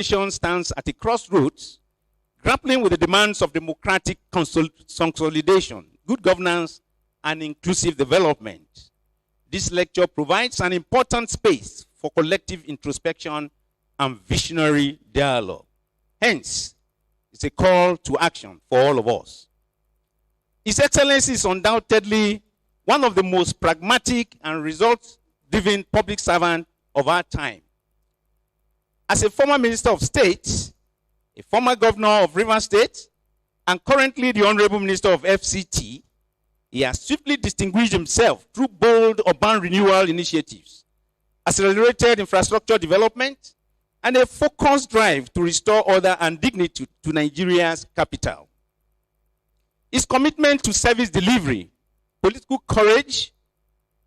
nation stands at a crossroads, grappling with the demands of democratic consolidation, good governance, and inclusive development. This lecture provides an important space for collective introspection and visionary dialogue. Hence, it's a call to action for all of us. His Excellency is undoubtedly one of the most pragmatic and results-driven public servants of our time. As a former Minister of State, a former Governor of Rivers State, and currently the Honorable Minister of FCT, he has swiftly distinguished himself through bold urban renewal initiatives, accelerated infrastructure development, and a focused drive to restore order and dignity to Nigeria's capital. His commitment to service delivery, political courage,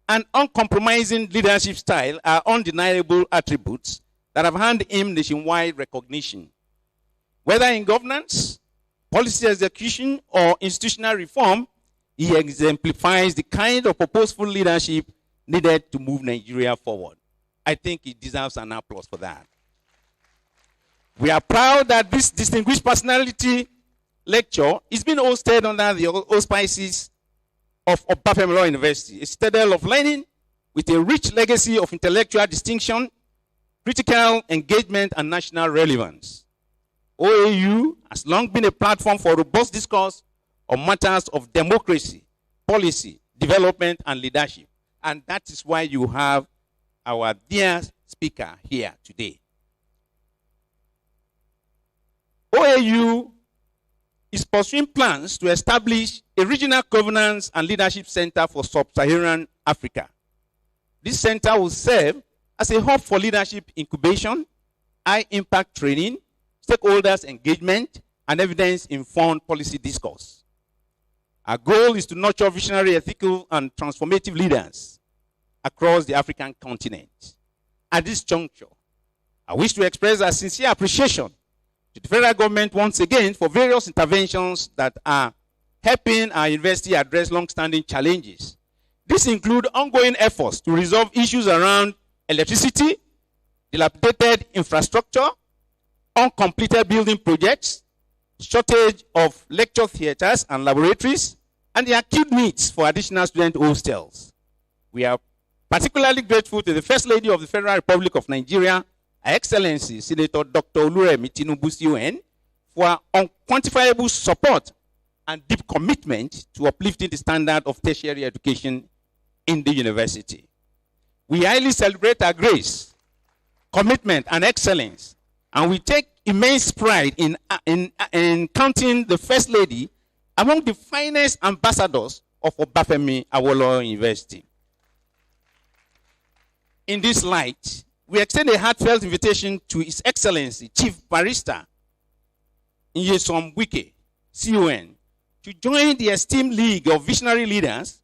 and uncompromising leadership style are undeniable attributes that have earned him nationwide recognition. Whether in governance, policy execution, or institutional reform, he exemplifies the kind of purposeful leadership needed to move Nigeria forward. I think he deserves an applause for that. We are proud that this distinguished personality lecture is being hosted under the auspices of Obafemi University, a citadel of learning with a rich legacy of intellectual distinction, critical engagement, and national relevance. OAU has long been a platform for robust discourse on matters of democracy, policy, development, and leadership. And that is why you have our dear speaker here today. OAU is pursuing plans to establish a regional governance and leadership center for sub-Saharan Africa. This center will serve as a hub for leadership incubation, high-impact training, stakeholders engagement, and evidence-informed policy discourse. Our goal is to nurture visionary, ethical, and transformative leaders across the African continent. At this juncture, I wish to express our sincere appreciation to the federal government once again for various interventions that are helping our university address long-standing challenges. These include ongoing efforts to resolve issues around electricity, dilapidated infrastructure, uncompleted building projects, shortage of lecture theaters and laboratories, and the acute needs for additional student hostels. We are particularly grateful to the First Lady of the Federal Republic of Nigeria, Her Excellency Senator Dr. Oluremi Tinubu CON, for unquantifiable support and deep commitment to uplifting the standard of tertiary education in the university. We highly celebrate her grace, commitment, and excellence, and we take immense pride in counting the First Lady among the finest ambassadors of Obafemi Awolowo University. In this light, we extend a heartfelt invitation to His Excellency Chief Barrister Nyesom Wike, CON, to join the esteemed league of visionary leaders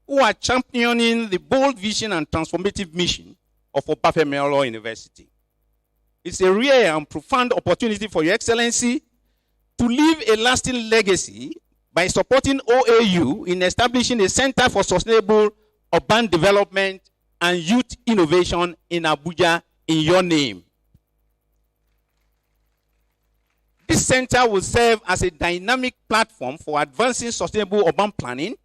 who are championing the bold vision and transformative mission of Obafemi Awolowo University. It's a rare and profound opportunity for Your Excellency to leave a lasting legacy by supporting OAU in establishing a Center for Sustainable Urban Development and Youth Innovation in Abuja in your name. This center will serve as a dynamic platform for advancing sustainable urban planning,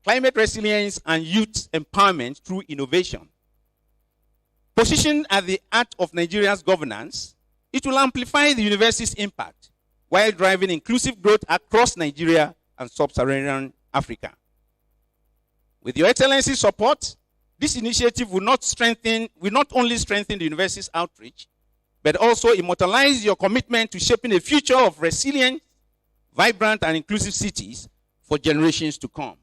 climate resilience, and youth empowerment through innovation. Positioned at the heart of Nigeria's governance, it will amplify the university's impact while driving inclusive growth across Nigeria and sub-Saharan Africa. With Your Excellency's support, this initiative will not only strengthen the university's outreach, but also immortalize your commitment to shaping a future of resilient, vibrant, and inclusive cities for generations to come.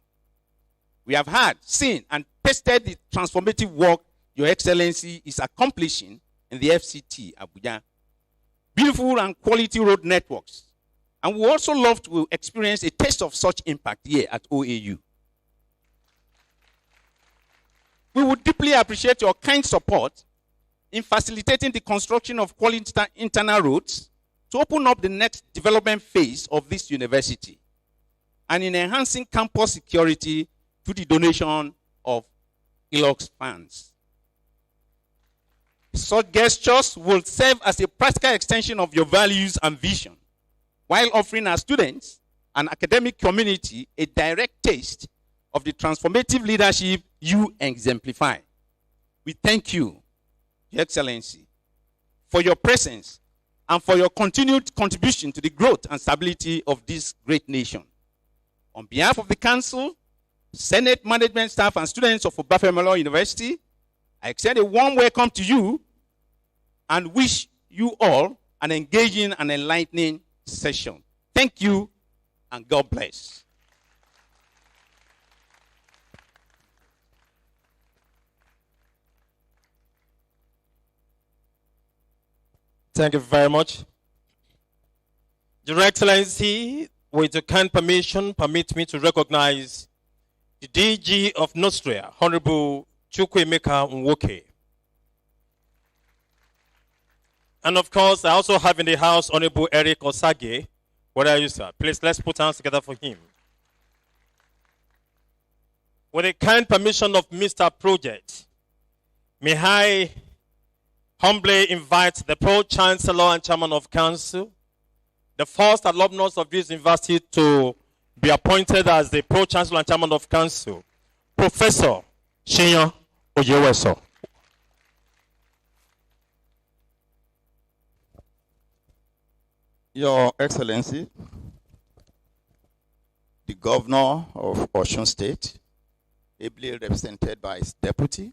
We have heard, seen, and tested the transformative work Your Excellency is accomplishing in the FCT Abuja. Beautiful and quality road networks. And we also love to experience a taste of such impact here at OAU. We would deeply appreciate your kind support in facilitating the construction of quality internal roads to open up the next development phase of this university, and in enhancing campus security through the donation of ILOX funds. Such gestures will serve as a practical extension of your values and vision, while offering our students and academic community a direct taste of the transformative leadership you exemplify. We thank you, Your Excellency, for your presence and for your continued contribution to the growth and stability of this great nation. On behalf of the Council, Senate, management staff, and students of Obafemi University, I extend a warm welcome to you and wish you all an engaging and enlightening session. Thank you, and God bless. Thank you very much. Your Excellency, with your kind permission, permit me to recognize the DG of Nostria, Honorable Chukwuemeka Nwoke. And of course, I also have in the house Honorable Eric Osage. Where are you, sir? Please, let's put hands together for him. With the kind permission of Mr. Project, may I humbly invite the Pro-Chancellor and Chairman of Council, the first alumnus of this university to be appointed as the Pro-Chancellor and Chairman of Council, Professor Shinya Oyeweso. Your Excellency, the Governor of Osun State, ably represented by his deputy,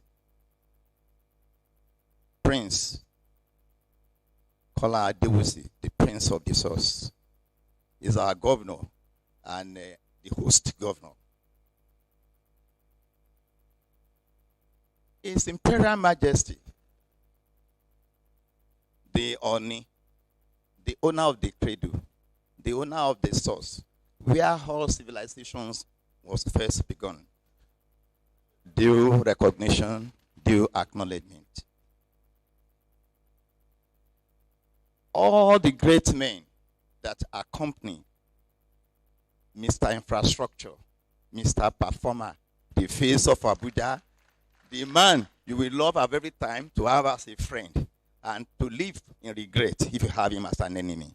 Prince Kola Adewusi, the Prince of the Source, is our governor and the host governor. His Imperial Majesty, the Oni, the owner of the cradle, the owner of the source, where all civilizations was first begun. Due recognition, due acknowledgement. All the great men that accompany Mr. Infrastructure, Mr. Performer, the face of Abuja, the man you will love at every time to have as a friend and to live in regret if you have him as an enemy.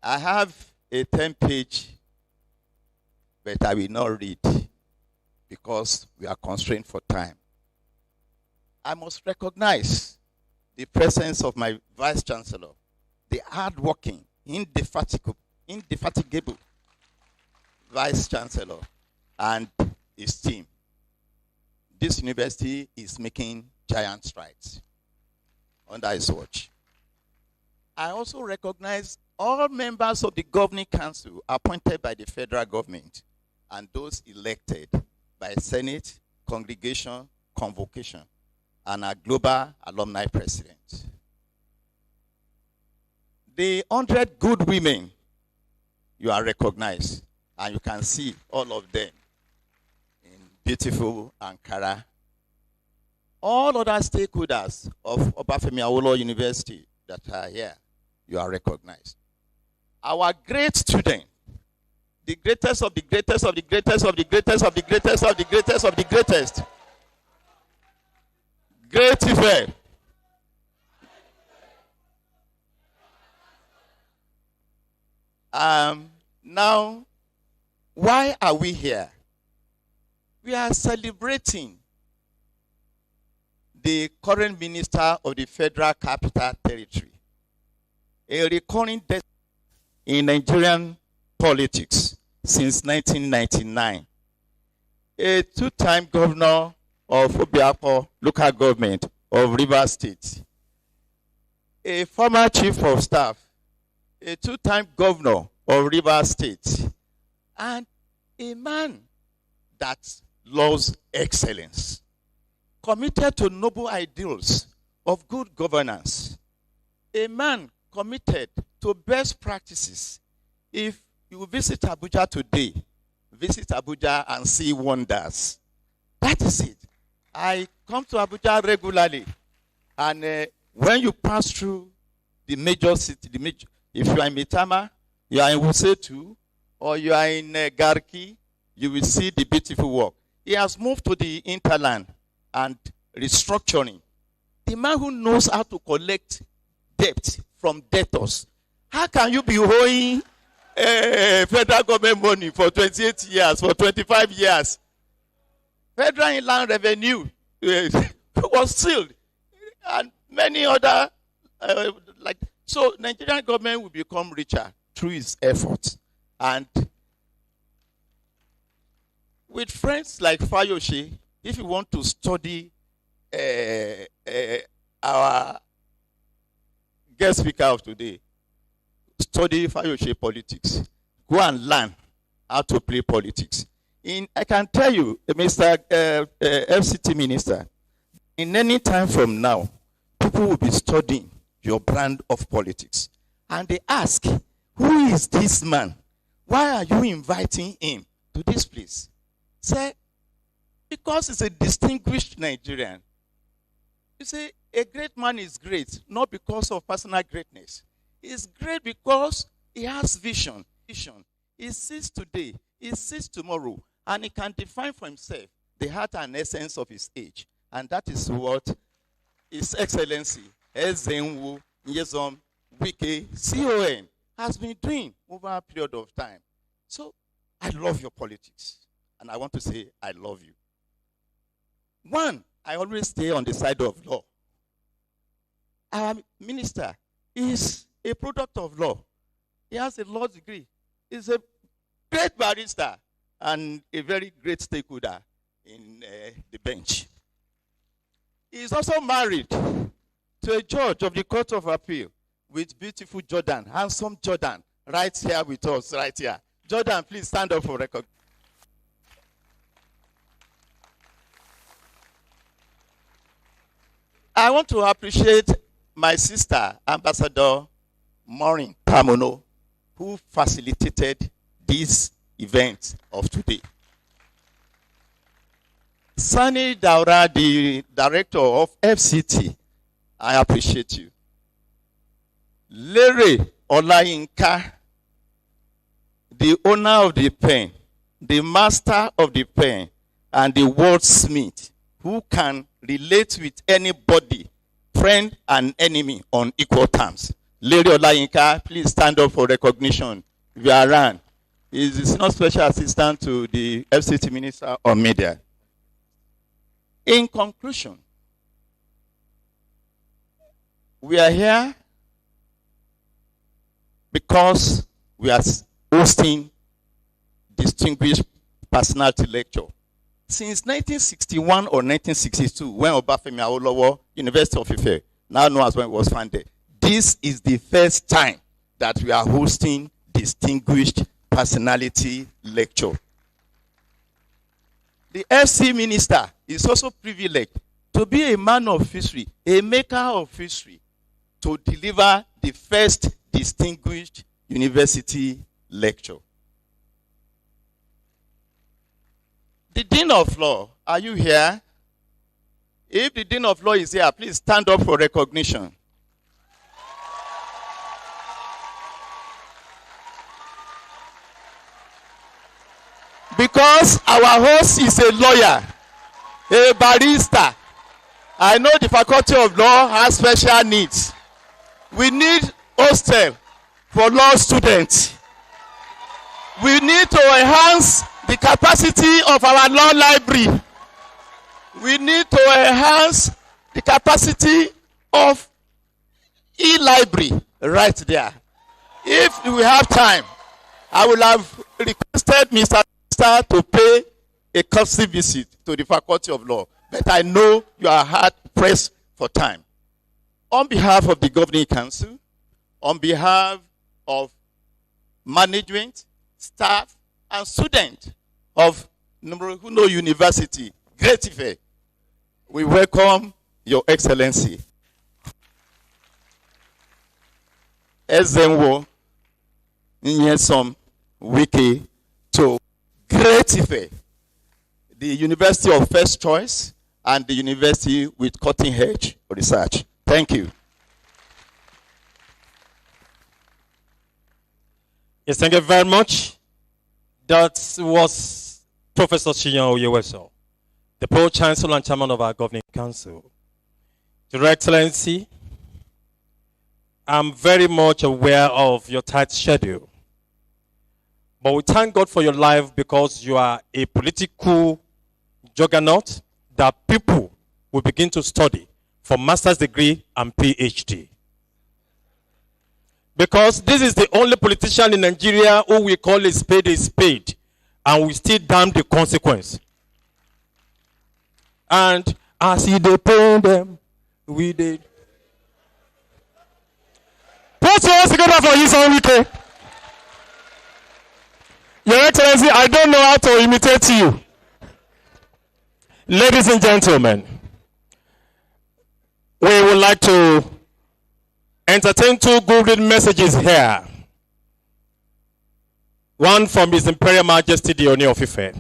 I have a 10-page, but I will not read because we are constrained for time. I must recognize the presence of my Vice Chancellor, the hard-working, indefatigable Vice Chancellor, and his team. This university is making giant strides under his watch. I also recognize all members of the governing council appointed by the federal government and those elected by Senate, congregation, convocation, and our global alumni president. The 100 good women, you are recognized, and you can see all of them in beautiful Ankara. All other stakeholders of Obafemi Awolowo University that are here, you are recognized. Our great student, the greatest of the greatest of the greatest of the greatest of the greatest of the greatest of the greatest, Great Ife. Now, why are we here? We are celebrating the current minister of the Federal Capital Territory, a recurring death in Nigerian politics since 1999, a two-time governor of Obiapo local government of Rivers State, a former chief of staff, a two-time governor of Rivers State, and a man that loves excellence, committed to noble ideals of good governance, a man committed to best practices. If you visit Abuja today, visit Abuja and see wonders. That is it. I come to Abuja regularly, and when you pass through the major city, if you are in Mitama, you are in Wusetu, or you are in Garki, you will see the beautiful work. He has moved to the hinterland. and restructuring. The man who knows how to collect debt from debtors. How can you be owing federal government money for 28 years, for 25 years? Federal Inland Revenue was sealed, and many other so Nigerian government will become richer through its efforts. And with friends like Fayoshe, if you want to study our guest speaker of today, study Fayoshe politics. Go and learn how to play politics. I can tell you, Mr. FCT Minister, in any time from now, people will be studying your brand of politics. And they ask, who is this man? Why are you inviting him to this place? Say, because he's a distinguished Nigerian. You see, a great man is great, not because of personal greatness. He's great because he has vision. He sees today, he sees tomorrow, and he can define for himself the heart and essence of his age. And that is what His Excellency Nyesom Wike, CON, has been doing over a period of time. So I love your politics. And I want to say I love you. One, I always stay on the side of law. Our minister is a product of law. He has a law degree. He's a great barrister and a very great stakeholder in the bench. He is also married to a judge of the Court of Appeal with beautiful Jordan, handsome Jordan, right here with us, right here. Jordan, please stand up for record. I want to appreciate my sister, Ambassador Maureen Pamono, who facilitated this event of today. Sani Daura, the director of FCT, I appreciate you. Lere Olayinka, the owner of the pen, the master of the pen, and the wordsmith, who can relate with anybody, friend and enemy, on equal terms. Lere Olayinka, please stand up for recognition. You are around. He is the senior special assistant to the FCT Minister on Media. In conclusion, we are here because we are hosting distinguished personality lecture. Since 1961 or 1962, when Obafemi Awolowo, University of Ife, now known as when it was founded, this is the first time that we are hosting distinguished personality lecture. The FC minister is also privileged to be a man of history, a maker of history, to deliver the first distinguished university lecture. The Dean of Law, are you here? If the Dean of Law is here, please stand up for recognition. Because our host is a lawyer, a barrister. I know the Faculty of Law has special needs. We need hostel for law students. We need to enhance the capacity of our law library. We need to enhance the capacity of e-library right there. If we have time, I will have requested Mr. to pay a courtesy visit to the Faculty of Law, but I know you are hard pressed for time. On behalf of the Governing Council, on behalf of management, staff, and students of Numuruhuno University, Ile-Ife, we welcome Your Excellency. Ezenwo Nyesom Wike to Ile-Ife, the university of first choice and the university with cutting-edge research. Thank you. Yes, thank you very much. That was Professor Chiyan Oyeweso. the Pro-Chancellor and Chairman of our Governing Council. Your Excellency, I'm very much aware of your tight schedule. But we thank God for your life because you are a political juggernaut that people will begin to study for master's degree and PhD. Because this is the only politician in Nigeria who we call a spade, and we still damn the consequence. And as he dey pay them, we did. Put your hands together for Nyesom Wike. Your Excellency, I don't know how to imitate you. Ladies and gentlemen, we would like to entertain two good messages here. One from His Imperial Majesty the Ile-Ife,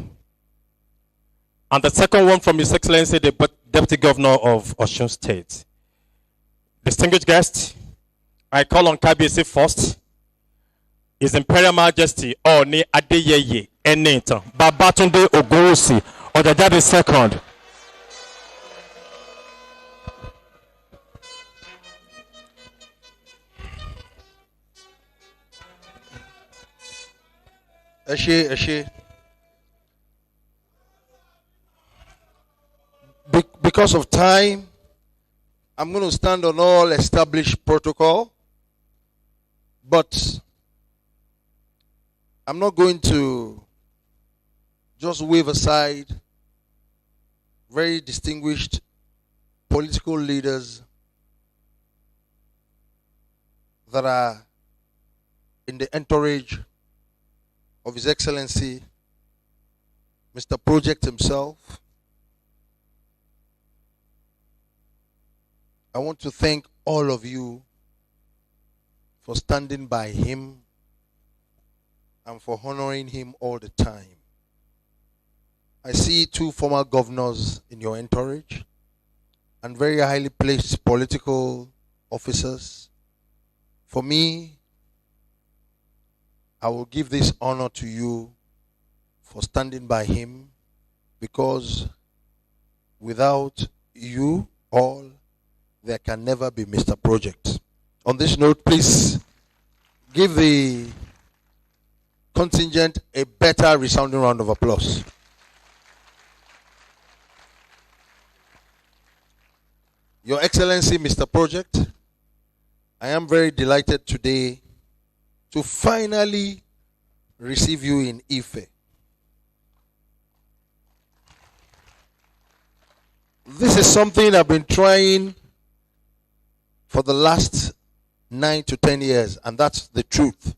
and the second one from His Excellency the Deputy Governor of Osun State. Distinguished guests, I call on KBC first. His Imperial Majesty Oni Adeyeye Enitan Babatunde Ogunwusi Ojaja the second. Eshe. Because of time, I'm going to stand on all established protocol, but I'm not going to just wave aside very distinguished political leaders that are in the entourage of His Excellency, Mr. Project himself. I want to thank all of you for standing by him and for honoring him all the time. I see two former governors in your entourage and very highly placed political officers. For me, I will give this honor to you for standing by him, because without you all, there can never be Mr. Project. On this note, please give the contingent a better resounding round of applause. Your Excellency, Mr. Project, I am very delighted today to finally receive you in Ife. This is something I've been trying for the last 9 to 10 years, and that's the truth.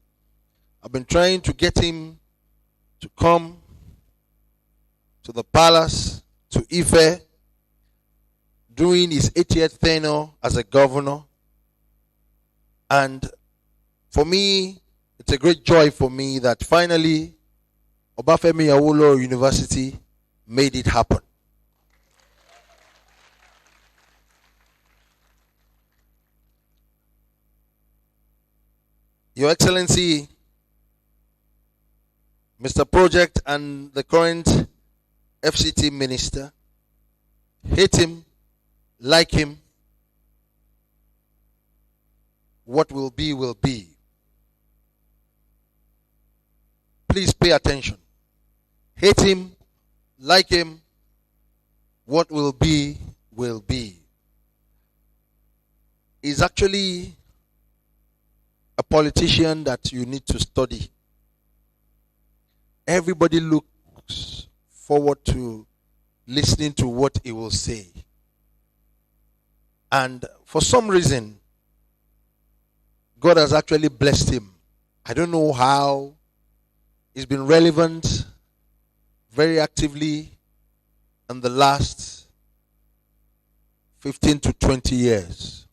I've been trying to get him to come to the palace, to Ife, during his 80th tenure as a governor. And for me, it's a great joy for me that finally Obafemi Awolowo University made it happen. Your Excellency, Mr. Project and the current FCT minister, hate him, like him, what will be, will be. Please pay attention. Hate him, like him, what will be, will be. He's actually a politician that you need to study. Everybody looks forward to listening to what he will say. And for some reason, God has actually blessed him. I don't know how. He's been relevant very actively in the last 15 to 20 years.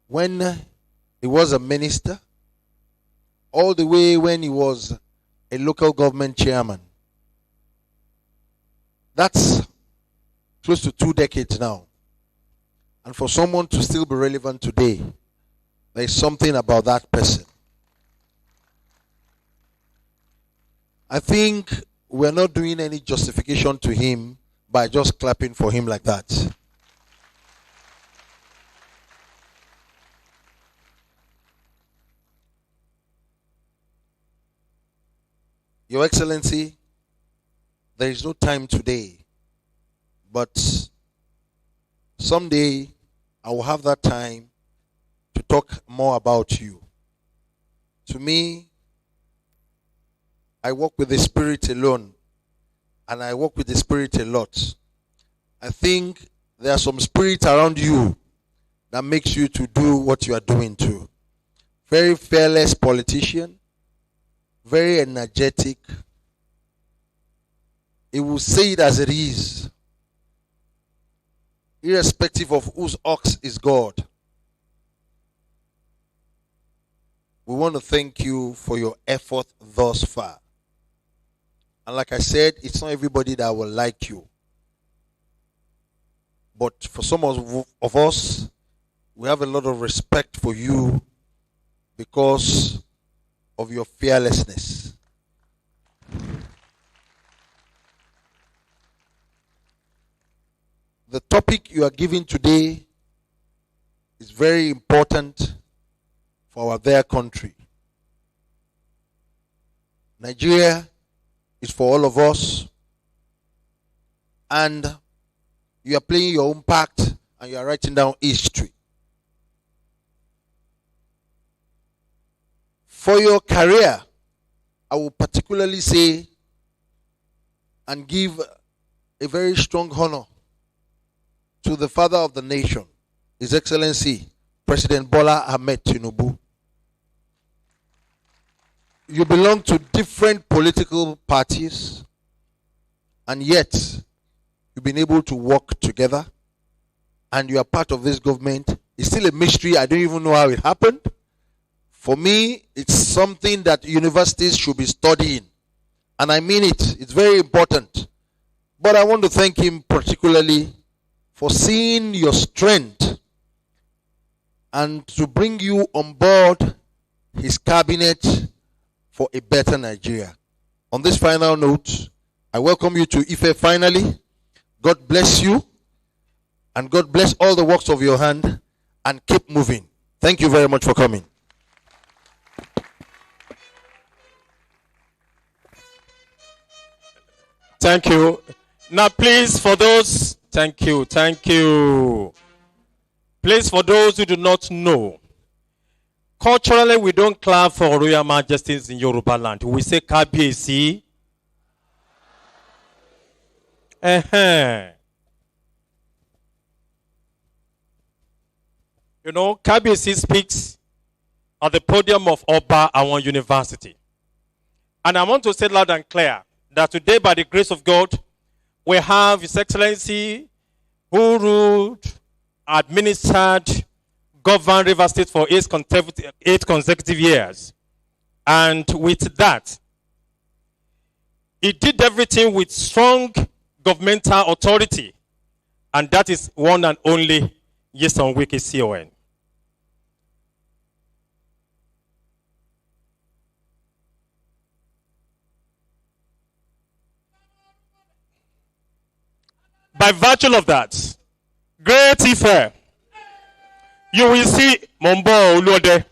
When he was a minister, all the way when he was a local government chairman. That's close to 2 decades now. And for someone to still be relevant today, there is something about that person. I think we're not doing any justification to him by just clapping for him like that. Your Excellency, there is no time today, but someday I will have that time to talk more about you. To me, I work with the Spirit alone, and I work with the Spirit a lot. I think there are some spirits around you that makes you to do what you are doing too. Very fearless politician, very energetic. He will say it as it is, irrespective of whose ox is God. We want to thank you for your effort thus far. And like I said, it's not everybody that will like you. But for some of us, we have a lot of respect for you because of your fearlessness. The topic you are giving today is very important for our dear country. Nigeria is for all of us, and you are playing your own part and you are writing down history. For your career, I will particularly say and give a very strong honor to the father of the nation, His Excellency, President Bola Ahmed Tinubu. You belong to different political parties, and yet you've been able to work together, and you are part of this government. It's still a mystery. I don't even know how it happened. For me, it's something that universities should be studying, and I mean it. It's very important. But I want to thank him particularly for seeing your strength and to bring you on board his cabinet for a better Nigeria. On this final note, I welcome you to Ife finally. God bless you, and God bless all the works of your hand, and keep moving. Thank you very much for coming. Thank you. Now, please, for those, thank you. Please, for those who do not know, culturally, we don't clap for Royal Majesties in Yoruba land. We say Kabiyesi. You know, Kabiyesi speaks at the podium of Oba Awon University. And I want to say loud and clear that today, by the grace of God, we have His Excellency who ruled, administered, governed River State for 8 consecutive years. And with that, he did everything with strong governmental authority. And that is one and only Nyesom Wike CON. By virtue of that, Great Ife, you will see Mombo Oluode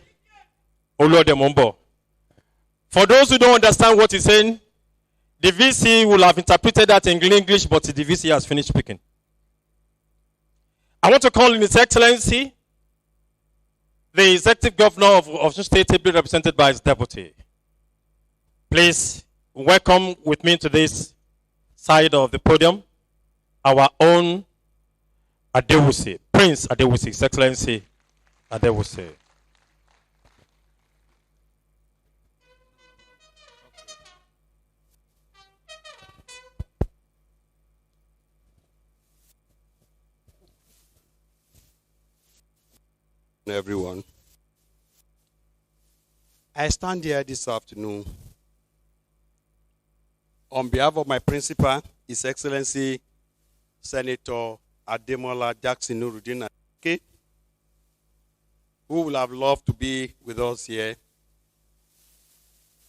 Mombo. For those who don't understand what he's saying, the VC will have interpreted that in English, but the VC has finished speaking. I want to call in His Excellency, the Executive Governor of Osun State, ably represented by his deputy. Please welcome with me to this side of the podium our own Adewusi, Prince Adewusi, His Excellency Adewusi. Everyone, I stand here this afternoon on behalf of my principal, His Excellency Senator Ademola Jackson Nuruddin, who would have loved to be with us here,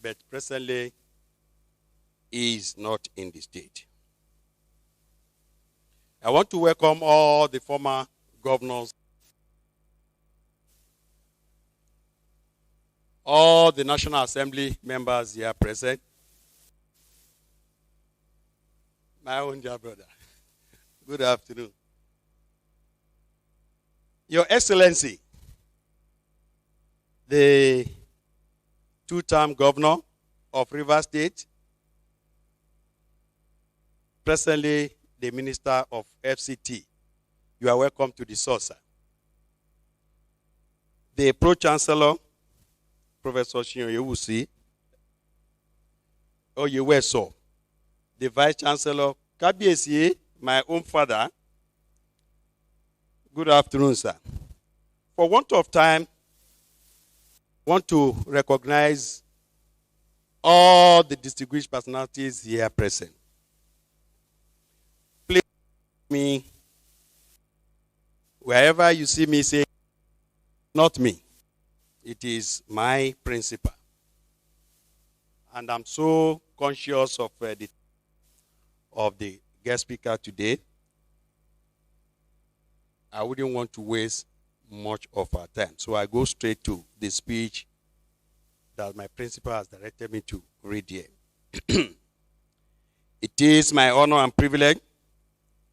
but presently is not in the state. I want to welcome all the former governors, all the National Assembly members here present, my own dear brother. Good afternoon. Your Excellency, the two-term governor of Rivers State, presently the Minister of FCT, you are welcome to the saucer. The Pro-Chancellor, Professor Shinyewusi Oyeweso, the Vice-Chancellor, Kabiesi, my own father. Good afternoon, sir. For want of time, I want to recognize all the distinguished personalities here present. Please me, wherever you see me, say, not me. It is my principal. And I'm so conscious of the guest speaker today. I wouldn't want to waste much of our time. So I go straight to the speech that my principal has directed me to read here. It is my honor and privilege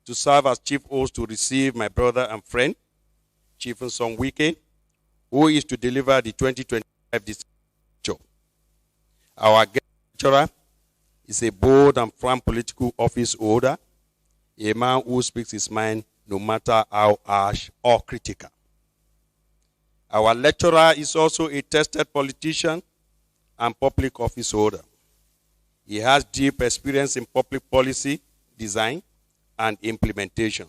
to serve as chief host to receive my brother and friend, Chief Nyesom Wike, who is to deliver the 2025 lecture. Our guest lecturer is a bold and firm political office holder, a man who speaks his mind no matter how harsh or critical. Our lecturer is also a tested politician and public office holder. He has deep experience in public policy, design, and implementation,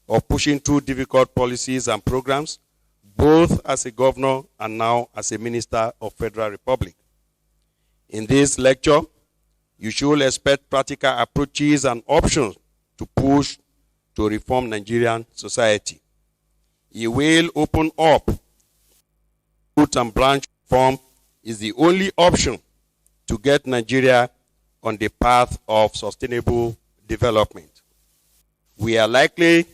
of pushing through difficult policies and programs, both as a governor and now as a minister of Federal Republic. In this lecture, you should expect practical approaches and options to push to reform Nigerian society. He will open up root and branch reform is the only option to get Nigeria on the path of sustainable development. We are likely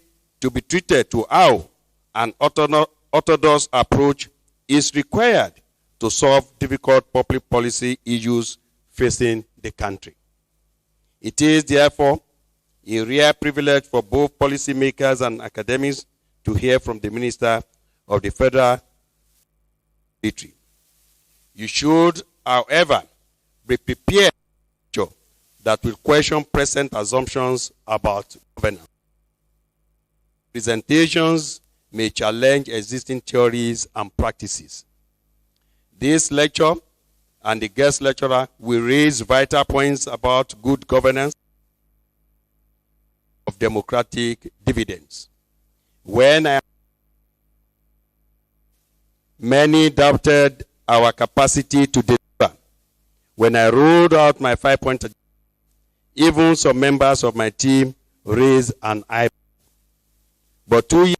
to be treated to how an orthodox approach is required to solve difficult public policy issues facing the country. It is therefore a rare privilege for both policymakers and academics to hear from the Minister of the Federal Military. You should, however, be prepared that will question present assumptions about governance. Presentations may challenge existing theories and practices. This lecture and the guest lecturer will raise vital points about good governance of democratic dividends. Many doubted our capacity to deliver. When I rolled out my 5-point agenda, even some members of my team raised an eyebrow. But 2 years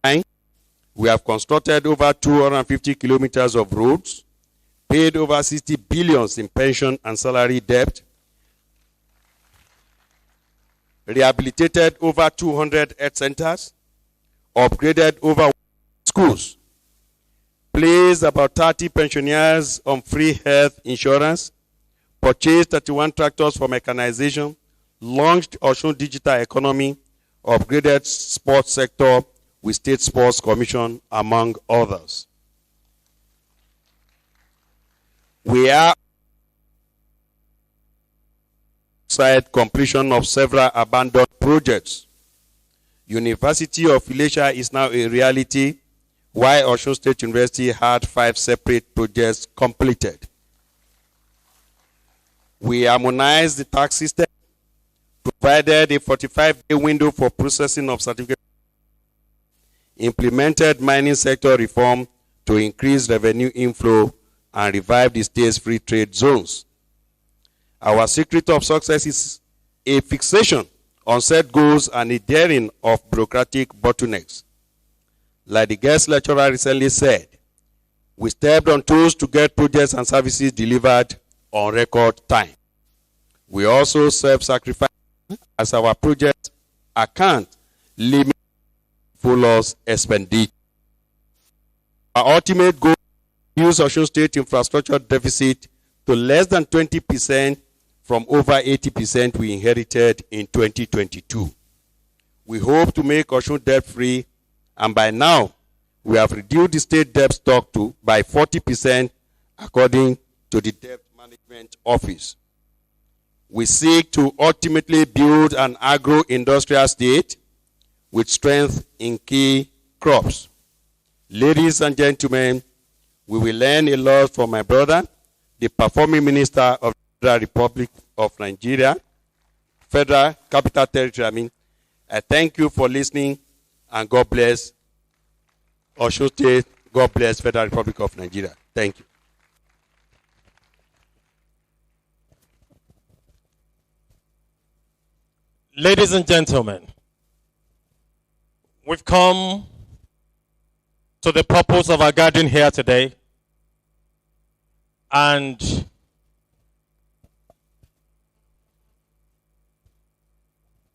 time, we have constructed over 250 kilometers of roads, paid over 60 billions in pension and salary debt, rehabilitated over 200 health centers, upgraded over schools, placed about 30 pensioners on free health insurance, purchased 31 tractors for mechanization, launched Osun Digital Economy, upgraded sports sector with State Sports Commission, among others. We are side completion of several abandoned projects. University of Ile-Ife is now a reality, while Osun State University had 5 separate projects completed. We harmonized the tax system, provided a 45-day window for processing of certificates, implemented mining sector reform to increase revenue inflow and revive the state's free trade zones. Our secret of success is a fixation on set goals and a daring of bureaucratic bottlenecks. Like the guest lecturer recently said, we stepped on toes to get projects and services delivered on record time. We also self-sacrifice as our project account limit full loss expenditure. Our ultimate goal is to use Osun State infrastructure deficit to less than 20% from over 80% we inherited in 2022. We hope to make Osun debt-free, and by now, we have reduced the state debt stock by 40% according to the Debt Management Office. We seek to ultimately build an agro-industrial state with strength in key crops. Ladies and gentlemen, we will learn a lot from my brother, the performing minister of the Federal Republic of Nigeria, Federal Capital Territory. I thank you for listening, and God bless Osun State. God bless Federal Republic of Nigeria. Thank you. Ladies and gentlemen, we've come to the purpose of our gathering here today, and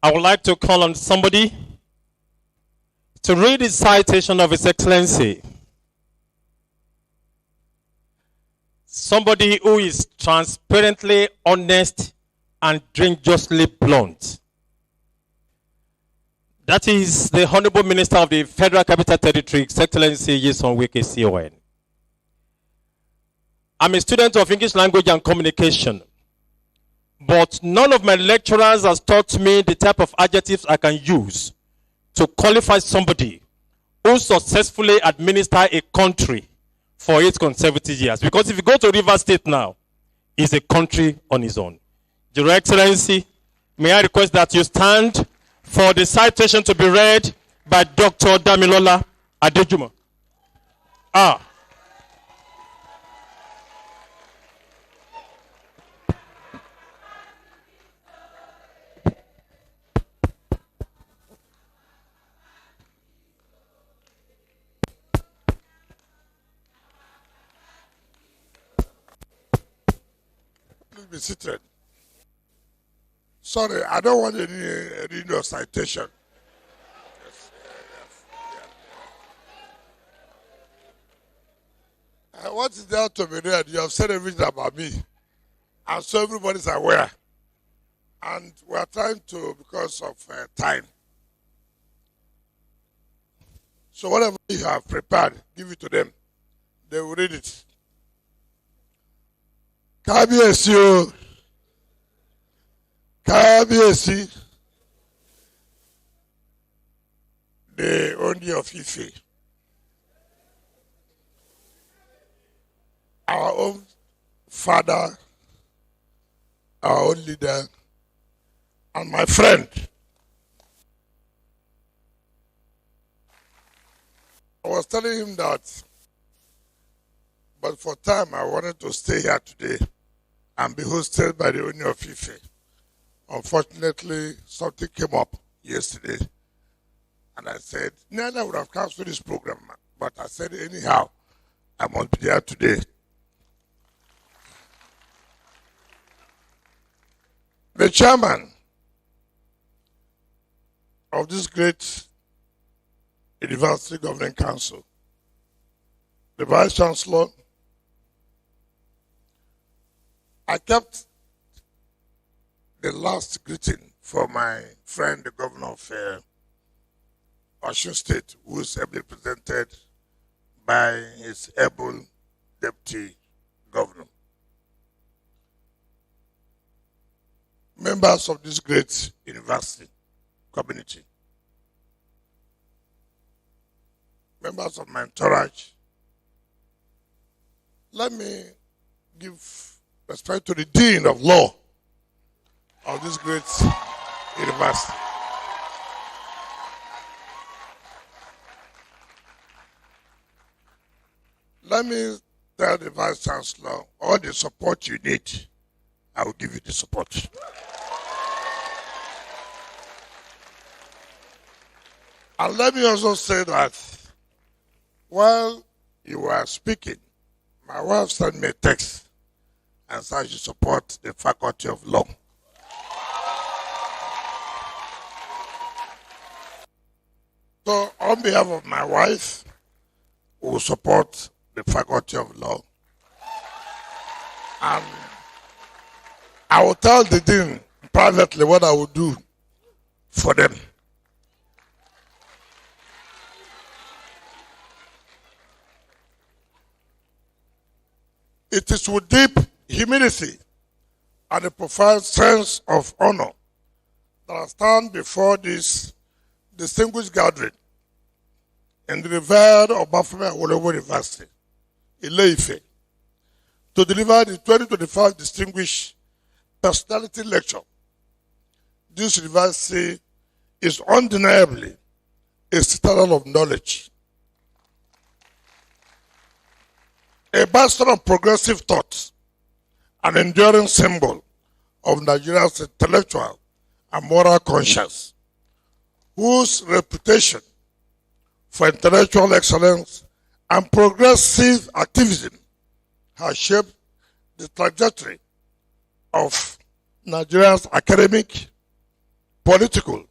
I would like to call on somebody to read the citation of His Excellency. Somebody who is transparently honest and dangerously blunt. That is the Honorable Minister of the Federal Capital Territory, His Excellency Nyesom Wike CON. I'm a student of English Language and Communication, but none of my lecturers has taught me the type of adjectives I can use to qualify somebody who successfully administered a country for 8 consecutive years. Because if you go to Rivers State now, it's a country on its own. Your Excellency, may I request that you stand for the citation to be read by Dr. Damilola Adejuma. Please be seated. Sorry, I don't want any citation. Yes. What is there to be read? You have said everything about me. And so everybody's aware. And we are trying to, because of time. So whatever you have prepared, give it to them. They will read it. Kábíyèsí. Kábíyèsí, the Oni of Ife, our own father, our own leader, and my friend. I was telling him that, but for time I wanted to stay here today and be hosted by the Oni of Ife. Unfortunately, something came up yesterday, and I said, neither would have cancelled this program, but I said, anyhow, I must be there today. The chairman of this great University Governing Council, the Vice Chancellor, I kept the last greeting for my friend, the governor of Osun State, who is ably represented by his able deputy governor. Members of this great university community, members of my entourage, let me give respect to the Dean of Law of this great university. Let me tell the Vice Chancellor, all the support you need, I will give you the support. And let me also say that while you were speaking, my wife sent me a text and so I should support the Faculty of Law. So, on behalf of my wife, we will support the Faculty of Law. And I will tell the dean privately what I will do for them. It is with deep humility and a profound sense of honor that I stand before this distinguished gathering in the revered Obafemi Awolowo University, Ile-Ife, to deliver the 2025 Distinguished Personality Lecture. This university is undeniably a citadel of knowledge, a bastion of progressive thought, an enduring symbol of Nigeria's intellectual and moral conscience, whose reputation for intellectual excellence and progressive activism has shaped the trajectory of Nigeria's academic, political,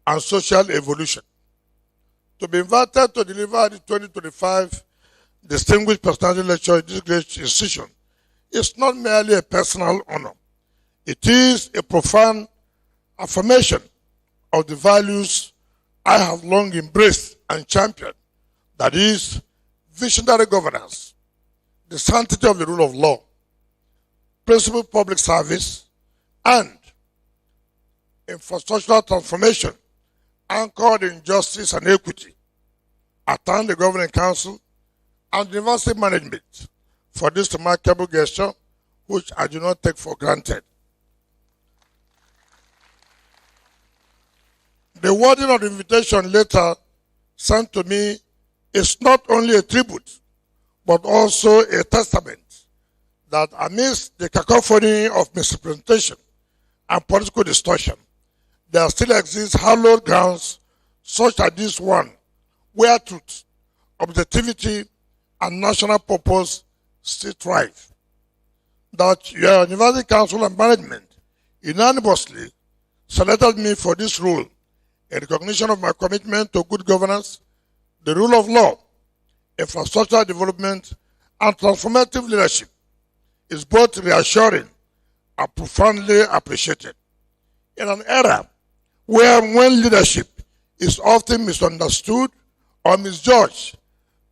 and social evolution. To be invited to deliver the 2025 Distinguished Personality Lecture in this great institution is not merely a personal honor. It is a profound affirmation of the values I have long embraced and championed, that is, visionary governance, the sanctity of the rule of law, principled public service, and infrastructural transformation anchored in justice and equity. I thank the Governing Council and university management for this remarkable gesture, which I do not take for granted. The wording of the invitation letter sent to me is not only a tribute, but also a testament that amidst the cacophony of misrepresentation and political distortion, there still exists hallowed grounds such as this one, where truth, objectivity, and national purpose still thrive. That your University Council and management unanimously selected me for this role in recognition of my commitment to good governance, the rule of law, infrastructure development, and transformative leadership is both reassuring and profoundly appreciated. In an era where when leadership is often misunderstood or misjudged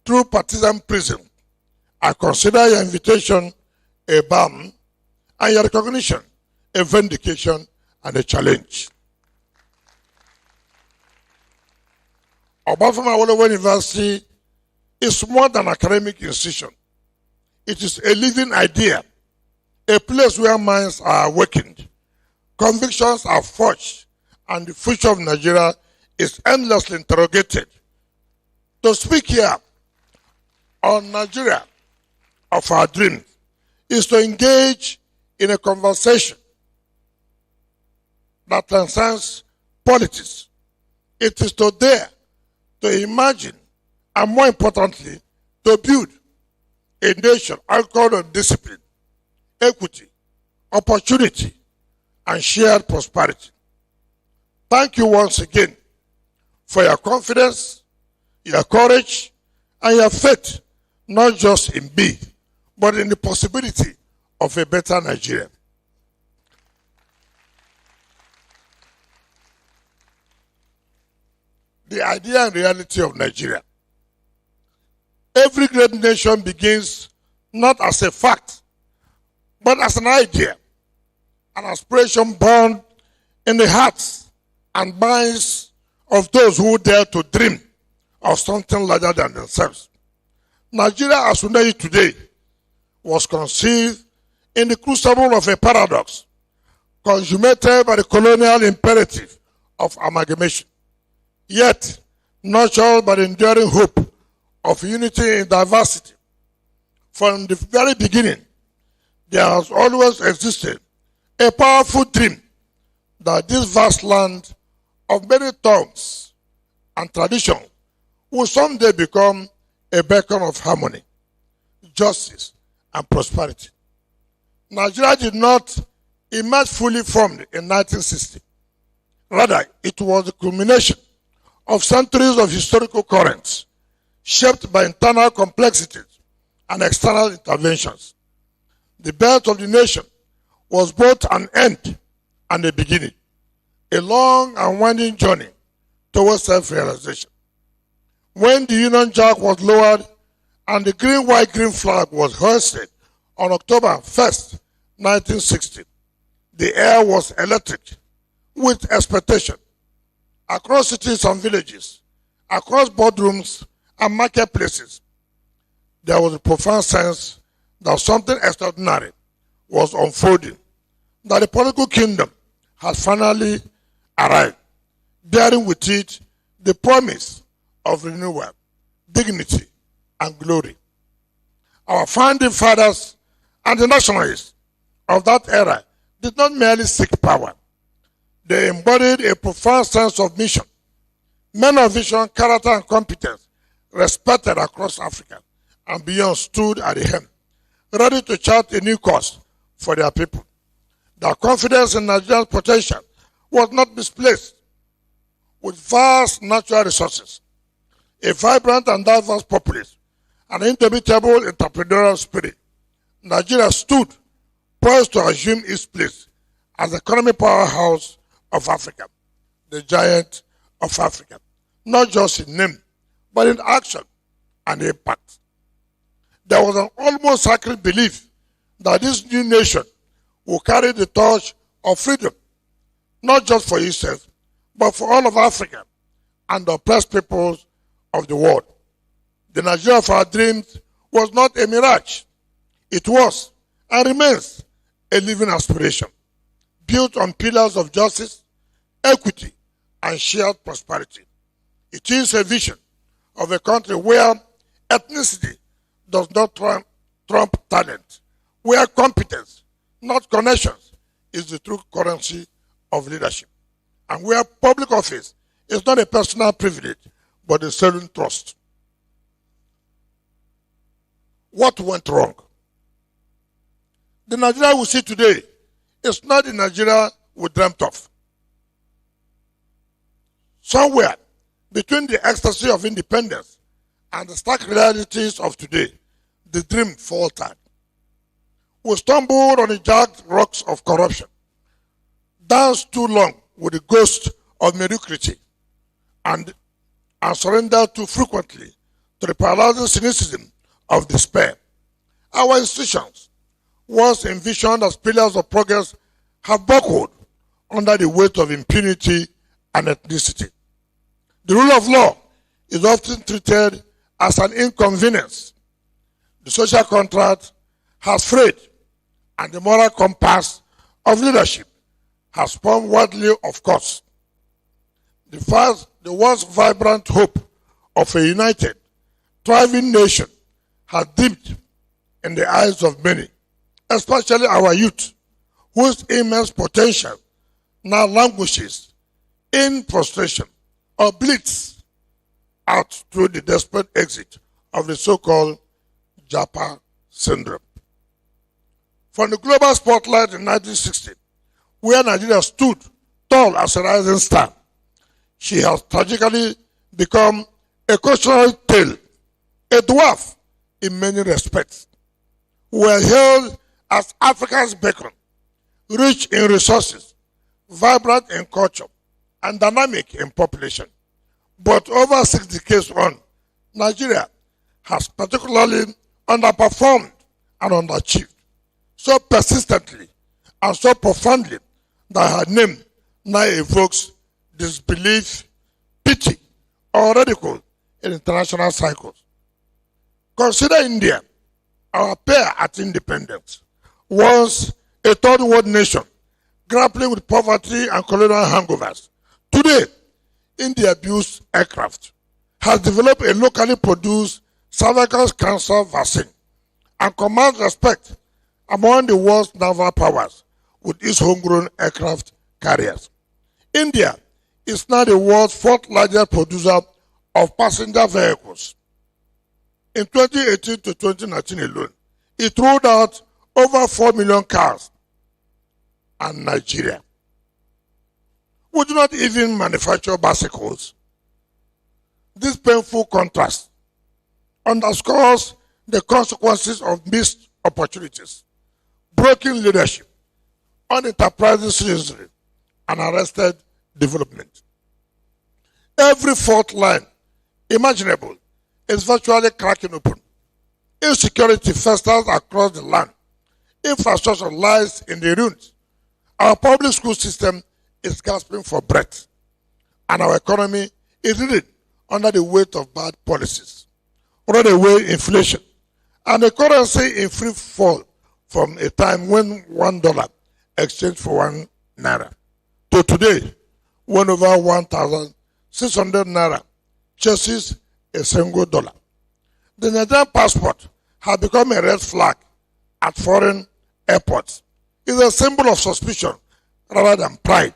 through partisan prism, I consider your invitation a balm and your recognition a vindication and a challenge. Obafemi Awolowo University is more than an academic institution. It is a living idea, a place where minds are awakened, convictions are forged, and the future of Nigeria is endlessly interrogated. To speak here on Nigeria of our dreams is to engage in a conversation that transcends politics. It is to dare to imagine, and more importantly, to build a nation anchored on discipline, equity, opportunity, and shared prosperity. Thank you once again for your confidence, your courage, and your faith, not just in me, but in the possibility of a better Nigeria. The idea and reality of Nigeria. Every great nation begins not as a fact, but as an idea, an aspiration born in the hearts and minds of those who dare to dream of something larger than themselves. Nigeria, as we know it today, was conceived in the crucible of a paradox, consummated by the colonial imperative of amalgamation, yet nurtured by the enduring hope of unity in diversity. From the very beginning, there has always existed a powerful dream that this vast land of many tongues and traditions will someday become a beacon of harmony, justice, and prosperity. Nigeria did not emerge fully formed in 1960. Rather, it was the culmination of centuries of historical currents shaped by internal complexities and external interventions. The birth of the nation was both an end and a beginning, a long and winding journey towards self-realization. When the Union Jack was lowered and the green, white, green flag was hoisted on October 1st, 1960, the air was electric with expectation. Across cities and villages, across boardrooms and marketplaces, there was a profound sense that something extraordinary was unfolding, that the political kingdom had finally arrived, bearing with it the promise of renewal, dignity, and glory. Our founding fathers and the nationalists of that era did not merely seek power. They embodied a profound sense of mission, men of vision, character, and competence, respected across Africa and beyond, stood at the helm, ready to chart a new course for their people. Their confidence in Nigeria's potential was not misplaced. With vast natural resources, a vibrant and diverse populace, an indomitable entrepreneurial spirit, Nigeria stood poised to assume its place as the economic powerhouse of Africa, the giant of Africa, not just in name, but in action and impact. There was an almost sacred belief that this new nation will carry the torch of freedom, not just for itself, but for all of Africa and the oppressed peoples of the world. The Nigeria of our dreams was not a mirage. It was and remains a living aspiration, built on pillars of justice, equity, and shared prosperity. It is a vision of a country where ethnicity does not trump talent, where competence, not connections, is the true currency of leadership, and where public office is not a personal privilege, but a sovereign trust. What went wrong? The Nigeria we see today is not the Nigeria we dreamt of. Somewhere between the ecstasy of independence and the stark realities of today, the dream faltered. We stumbled on the jagged rocks of corruption, danced too long with the ghost of mediocrity, and surrendered too frequently to the paralyzing cynicism of despair. Our institutions, once envisioned as pillars of progress, have buckled under the weight of impunity and ethnicity. The rule of law is often treated as an inconvenience. The social contract has frayed, and the moral compass of leadership has spun widely off course. The once vibrant hope of a united, thriving nation has dimmed in the eyes of many, especially our youth, whose immense potential now languishes in frustration or bleeds out through the desperate exit of the so-called Japa syndrome. From the global spotlight in 1960, where Nigeria stood tall as a rising star, she has tragically become a cautionary tale, a dwarf in many respects. We are hailed as Africa's beacon, rich in resources, vibrant in culture, and dynamic in population. But over 6 decades on, Nigeria has particularly underperformed and underachieved, so persistently and so profoundly that her name now evokes disbelief, pity, or ridicule in international cycles. Consider India, our peer at independence, once a third world nation grappling with poverty and colonial hangovers. Today, India builds aircraft, has developed a locally produced cervical cancer vaccine, and commands respect among the world's naval powers with its homegrown aircraft carriers. India is now the world's 4th largest producer of passenger vehicles. In 2018 to 2019 alone, it rolled out over 4 million cars, and Nigeria. We do not even manufacture bicycles. This painful contrast underscores the consequences of missed opportunities, broken leadership, unenterprising citizenry, and arrested development. Every fault line imaginable is virtually cracking open. Insecurity festers across the land. Infrastructure lies in the ruins. Our public school system is gasping for breath, and our economy is reeling under the weight of bad policies. Runaway inflation and a currency in free fall from a time when $1 exchanged for 1 naira to today, when over 1,600 naira chases a single dollar. The Nigerian passport has become a red flag at foreign airports. It's a symbol of suspicion rather than pride.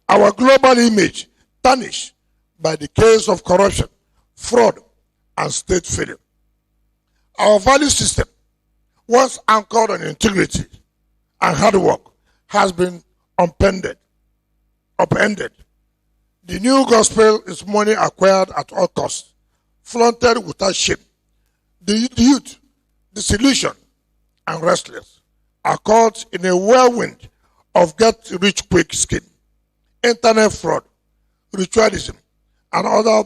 Our global image tarnished by the case of corruption, fraud, and state failure. Our value system, once anchored on integrity and hard work, has been upended. The new gospel is money acquired at all costs, flaunted without shame. The youth, disillusioned and restless, are caught in a whirlwind of get-rich-quick scheme, internet fraud, ritualism, and other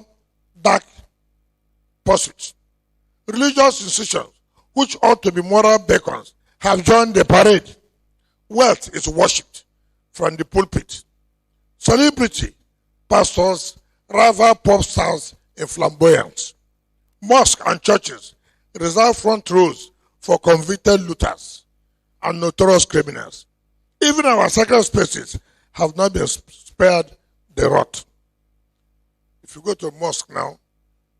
dark pursuits. Religious institutions, which ought to be moral beacons, have joined the parade. Wealth is worshipped from the pulpit. Celebrity pastors rival pop stars in flamboyance. Mosques and churches reserve front rows for convicted looters and notorious criminals. Even our sacred spaces have not been spared the rot. If you go to a mosque now,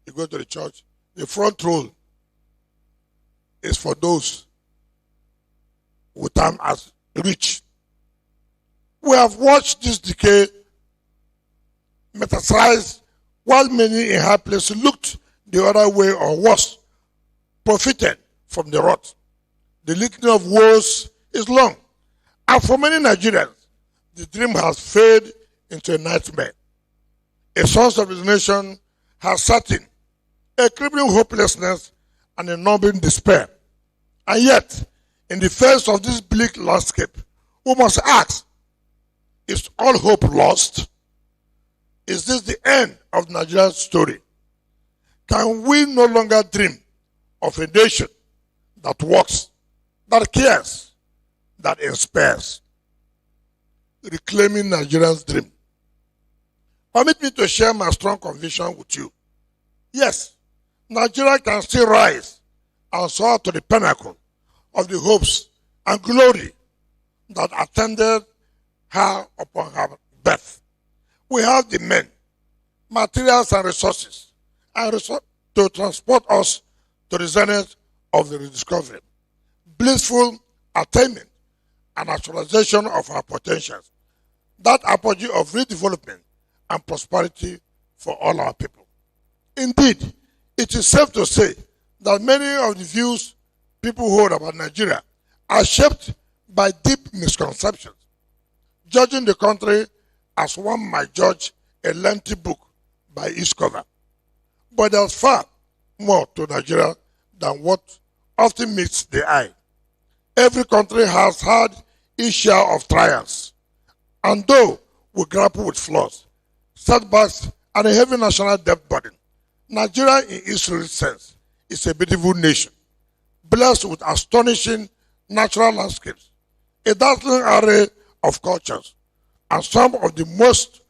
you go to the church, the front row is for those who term as rich. We have watched this decay metastasize while many in high places looked the other way or worse, profited from the rot. The litany of woes is long, and for many Nigerians, the dream has faded into a nightmare. A source of his nation has sat in a crippling hopelessness and a numbing despair. And yet, in the face of this bleak landscape, we must ask, is all hope lost? Is this the end of Nigeria's story? Can we no longer dream of a nation that works, that cares, that inspires? Reclaiming Nigeria's dream. Permit me to share my strong conviction with you. Yes, Nigeria can still rise and soar to the pinnacle of the hopes and glory that attended her upon her birth. We have the men, materials, and resources to transport us to the zenith of the rediscovery, blissful attainment, and actualization of our potentials, that apogee of redevelopment and prosperity for all our people. Indeed, it is safe to say that many of the views people hold about Nigeria are shaped by deep misconceptions, judging the country as one might judge a lengthy book by its cover. But there's far more to Nigeria than what often meets the eye. Every country has had its share of trials, and though we grapple with flaws, setbacks, and a heavy national debt burden, Nigeria in its real sense is a beautiful nation, blessed with astonishing natural landscapes, a dazzling array of cultures, and some of the most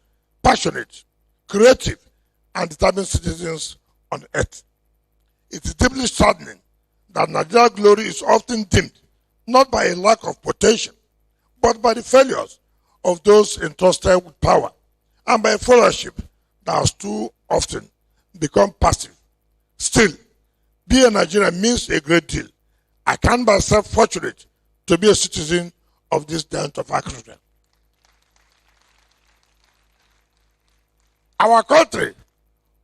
passionate, creative, and determined citizens on earth. It is deeply saddening that Nigeria's glory is often dimmed not by a lack of potential, but by the failures of those entrusted with power, and by a followership that has too often become passive. Still, being a Nigerian means a great deal. I count myself fortunate to be a citizen of this dent of Africa. Our country,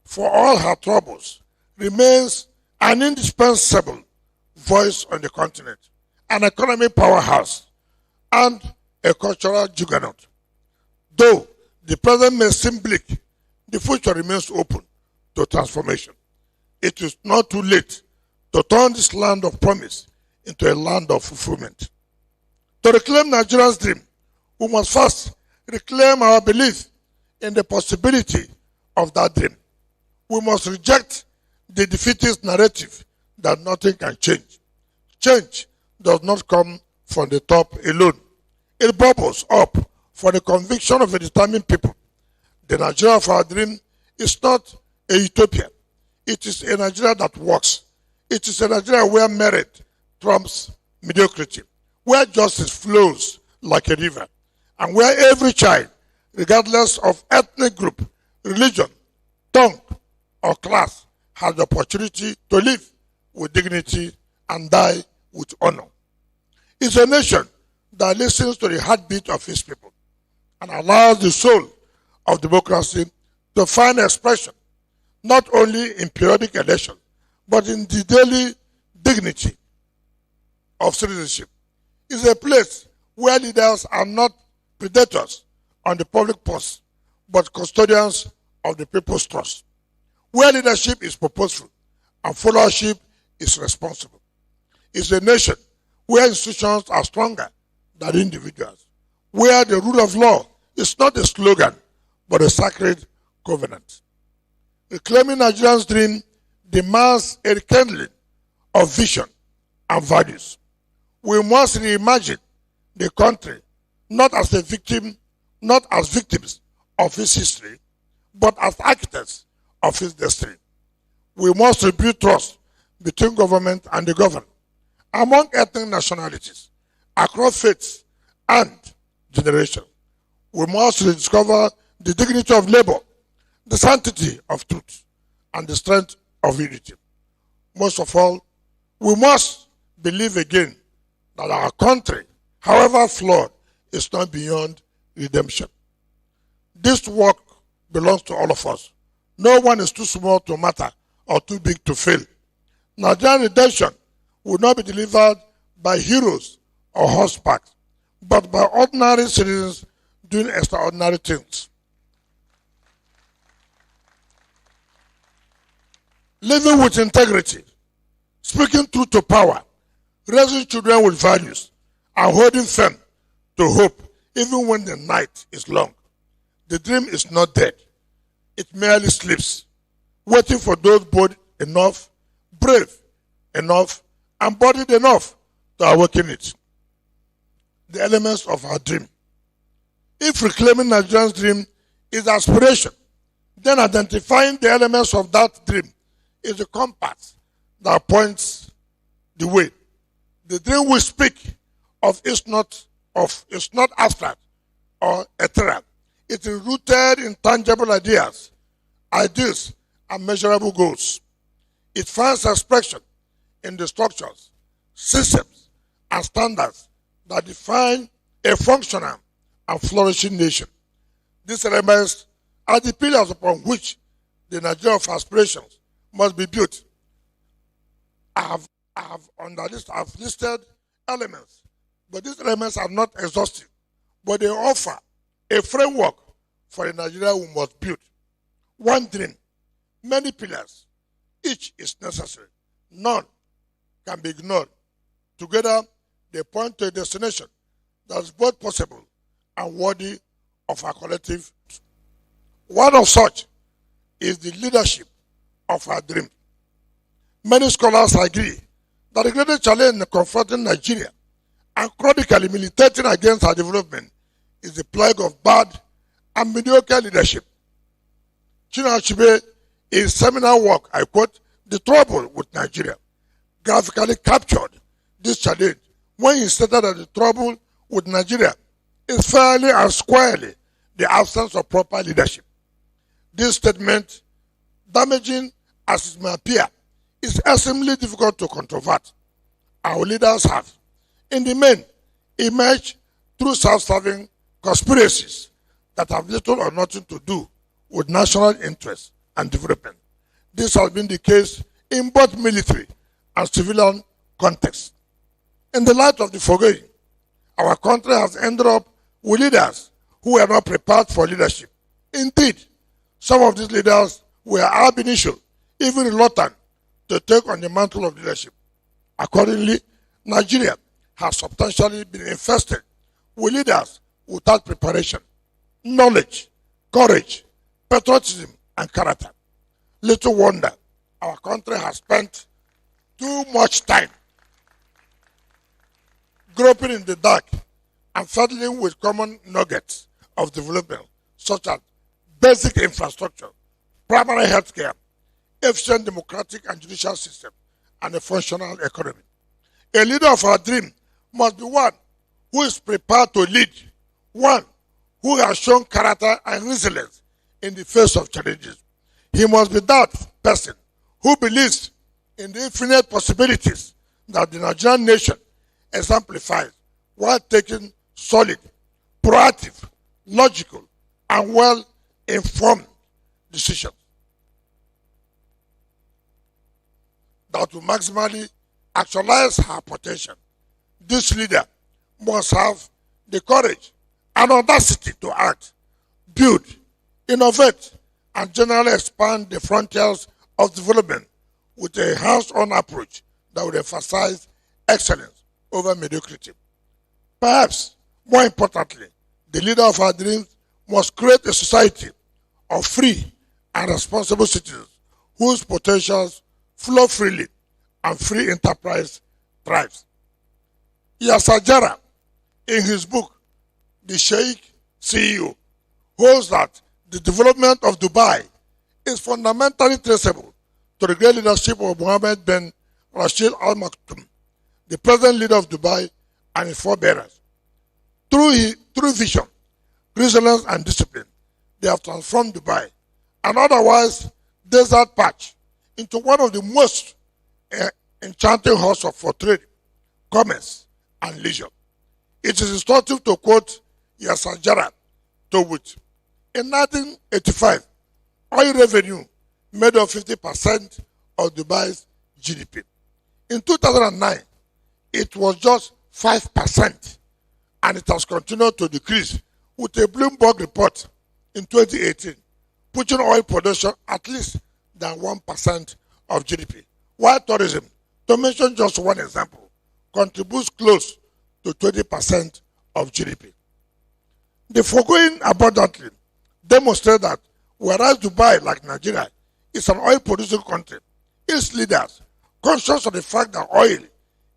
for all her troubles, remains an indispensable voice on the continent, an economic powerhouse, and a cultural juggernaut. Though the present may seem bleak, the future remains open to transformation. It is not too late to turn this land of promise into a land of fulfillment. To reclaim Nigeria's dream, we must first reclaim our belief in the possibility of that dream. We must reject the defeatist narrative that nothing can change. Change does not come from the top alone. It bubbles up for the conviction of a determined people. The Nigeria of our dream is not a utopia. It is a Nigeria that works. It is a Nigeria where merit trumps mediocrity, where justice flows like a river, and where every child, regardless of ethnic group, religion, tongue, or class, has the opportunity to live with dignity and die with honor. It's a nation that listens to the heartbeat of its people and allows the soul of democracy to find expression not only in periodic elections, but in the daily dignity of citizenship. It's a place where leaders are not predators on the public purse, but custodians of the people's trust, where leadership is purposeful and followership is responsible. It's a nation where institutions are stronger than individuals, where the rule of law is not a slogan, but a sacred covenant. Reclaiming Nigeria's dream demands a rekindling of vision and values. We must reimagine the country not as victims of its history, but as architects of its destiny. We must rebuild trust between government and the governed, among ethnic nationalities, across faiths and generations. We must rediscover the dignity of labor, the sanctity of truth, and the strength of unity. Most of all, we must believe again that our country, however flawed, is not beyond redemption. This work belongs to all of us. No one is too small to matter or too big to fail. Nigerian redemption will not be delivered by heroes or horsebacks, but by ordinary citizens doing extraordinary things. Living with integrity, speaking truth to power, raising children with values, and holding firm to hope even when the night is long. The dream is not dead. It merely sleeps, waiting for those bold enough, brave enough, and embodied enough to awaken it. The elements of our dream. If reclaiming Nigeria's dream is aspiration, then identifying the elements of that dream is the compass that points the way. The dream we speak of is not abstract or ethereal. It is rooted in tangible ideas, and measurable goals. It finds expression in the structures, systems, and standards that define a functional and flourishing nation. These elements are the pillars upon which the Nigeria of aspirations must be built. I have listed elements, but these elements are not exhaustive, but they offer a framework for a Nigeria we must build. One dream, many pillars, each is necessary. None can be ignored. Together, they point to a destination that is both possible and worthy of our collective. One of such is the leadership of our dream. Many scholars agree that the greatest challenge confronting Nigeria and chronically militating against our development is the plague of bad and mediocre leadership. Chinua Achebe, in his seminal work, I quote, "The Trouble with Nigeria," graphically captured this challenge when he stated that the trouble with Nigeria is fairly and squarely the absence of proper leadership. This statement, damaging as it may appear, is extremely difficult to controvert. Our leaders have, in the main, emerged through self-serving conspiracies that have little or nothing to do with national interests and development. This has been the case in both military and civilian contexts. In the light of the foregoing, our country has ended up with leaders who were not prepared for leadership. Indeed, some of these leaders were ab initio, even reluctant to take on the mantle of leadership. Accordingly, Nigeria has substantially been infested with leaders without preparation, knowledge, courage, patriotism, and character. Little wonder our country has spent too much time groping in the dark and fiddling with common nuggets of development, such as basic infrastructure, primary health care, efficient democratic and judicial system, and a functional economy. A leader of our dream must be one who is prepared to lead, one who has shown character and resilience in the face of challenges. He must be that person who believes in the infinite possibilities that the Nigerian nation exemplifies while taking solid, proactive, logical, and well-informed decisions that will maximally actualize her potential. This leader must have the courage and audacity to act, build, innovate, and generally expand the frontiers of development with a hands-on approach that would emphasize excellence over mediocrity. Perhaps, more importantly, the leader of our dreams must create a society of free and responsible citizens whose potentials flow freely and free enterprise thrives. Yasajara, in his book, The Sheikh CEO, holds that the development of Dubai is fundamentally traceable to the great leadership of Mohammed bin Rashid Al Maktoum, the present leader of Dubai, and his forebearers. Through vision, resilience, and discipline, they have transformed Dubai, an otherwise desert patch, into one of the most enchanting hubs for trade, commerce, and leisure. It is instructive to quote Yasajara to wit, in 1985, oil revenue made up 50% of Dubai's GDP. In 2009, it was just 5%, and it has continued to decrease with a Bloomberg report in 2018, putting oil production at least than 1% of GDP, while tourism, to mention just one example, contributes close to 20% of GDP. The foregoing abundantly demonstrate that whereas Dubai, like Nigeria, is an oil-producing country, its leaders, conscious of the fact that oil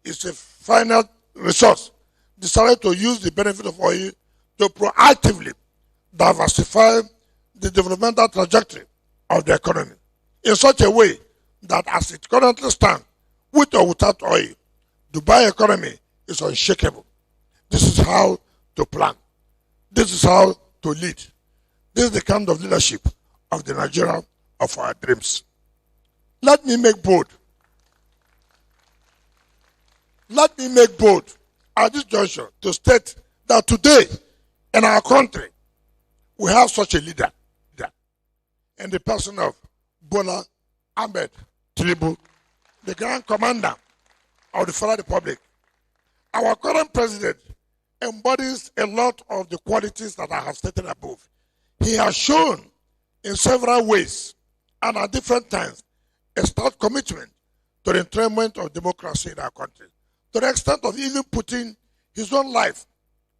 is a finite resource, decided to use the benefit of oil to proactively diversify the developmental trajectory of the economy in such a way that as it currently stands, with or without oil, Dubai economy is unshakable. This is how to plan. This is how to lead. This is the kind of leadership of the Nigeria of our dreams. Let me make bold. Let me make bold at this juncture to state that today in our country, we have such a leader in the person of Bola Ahmed Tinubu, the Grand Commander of the Federal Republic. Our current president embodies a lot of the qualities that I have stated above. He has shown in several ways and at different times a stout commitment to the enthronement of democracy in our country, to the extent of even putting his own life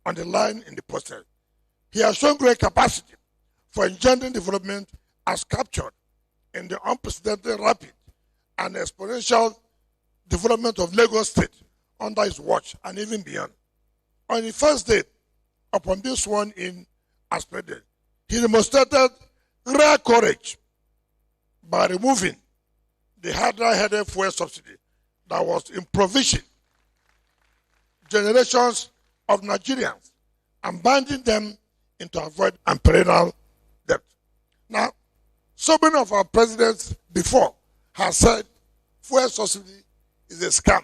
on the line in the process. He has shown great capacity for engendering development as captured in the unprecedented, rapid, and exponential development of Lagos State under his watch and even beyond. On the first day, upon being sworn in as president, he demonstrated rare courage by removing the hydra-headed fuel subsidy that was impoverishing generations of Nigerians and binding them into avoid and perennial debt. Now, so many of our presidents before have said fuel subsidy is a scam,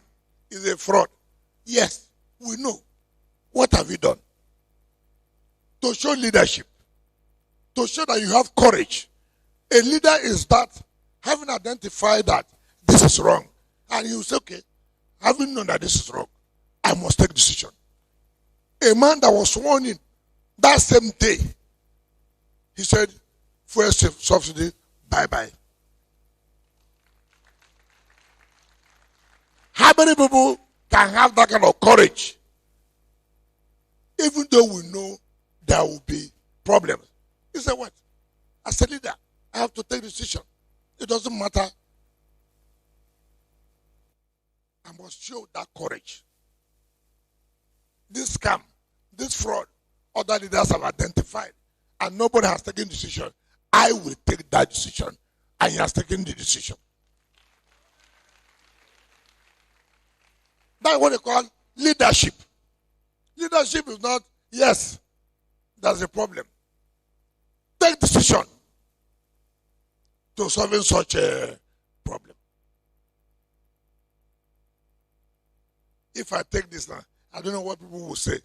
is a fraud. Yes, we know. What have you done? To show leadership, to show that you have courage. A leader is that, having identified that this is wrong, and you say, okay, having known that this is wrong, I must take decision. A man that was sworn in that same day, he said, fuel subsidy, bye-bye. How many people can have that kind of courage? Even though we know there will be problems. He said, what? As a leader, I have to take a decision. It doesn't matter. I must show that courage. This scam, this fraud, other leaders have identified, and nobody has taken decision. I will take that decision, and he has taken the decision. That's what they call leadership. Leadership is not, yes, there's a problem. Take decision to solving such a problem. If I take this now, I don't know what people will say.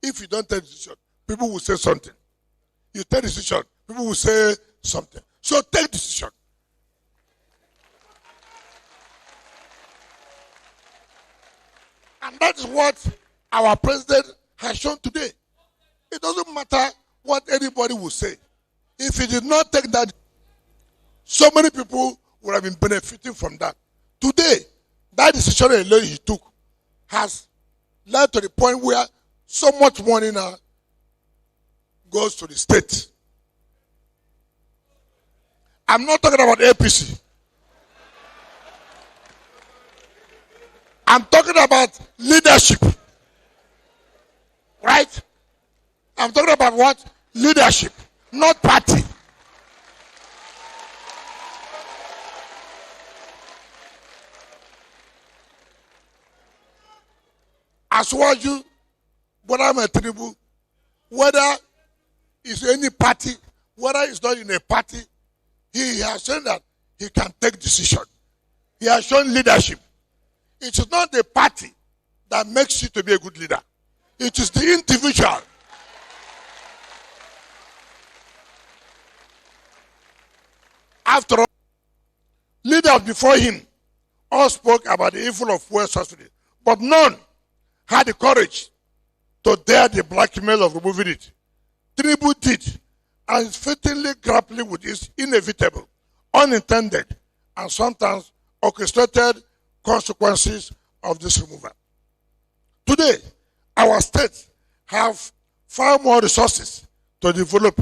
If you don't take decision, people will say something. You take decision, people will say something. So take decision. And that is what our president has shown today. It doesn't matter what anybody will say. If he did not take that, so many people would have been benefiting from that. Today, that decision alone he took has led to the point where so much money now goes to the state. I'm not talking about APC. I'm talking about leadership. Right? I'm talking about what? Leadership, not party. As well you, whether I'm a tribal, whether it's any party, whether it's not in a party, he has shown that he can take decision. He has shown leadership. It is not the party that makes you to be a good leader. It is the individual. After all, leaders before him all spoke about the evil of fuel subsidy, but none had the courage to dare the blackmail of removing it. Tinubu did, and is fatally grappling with its inevitable, unintended, and sometimes orchestrated consequences of this removal. Today, our states have far more resources to develop.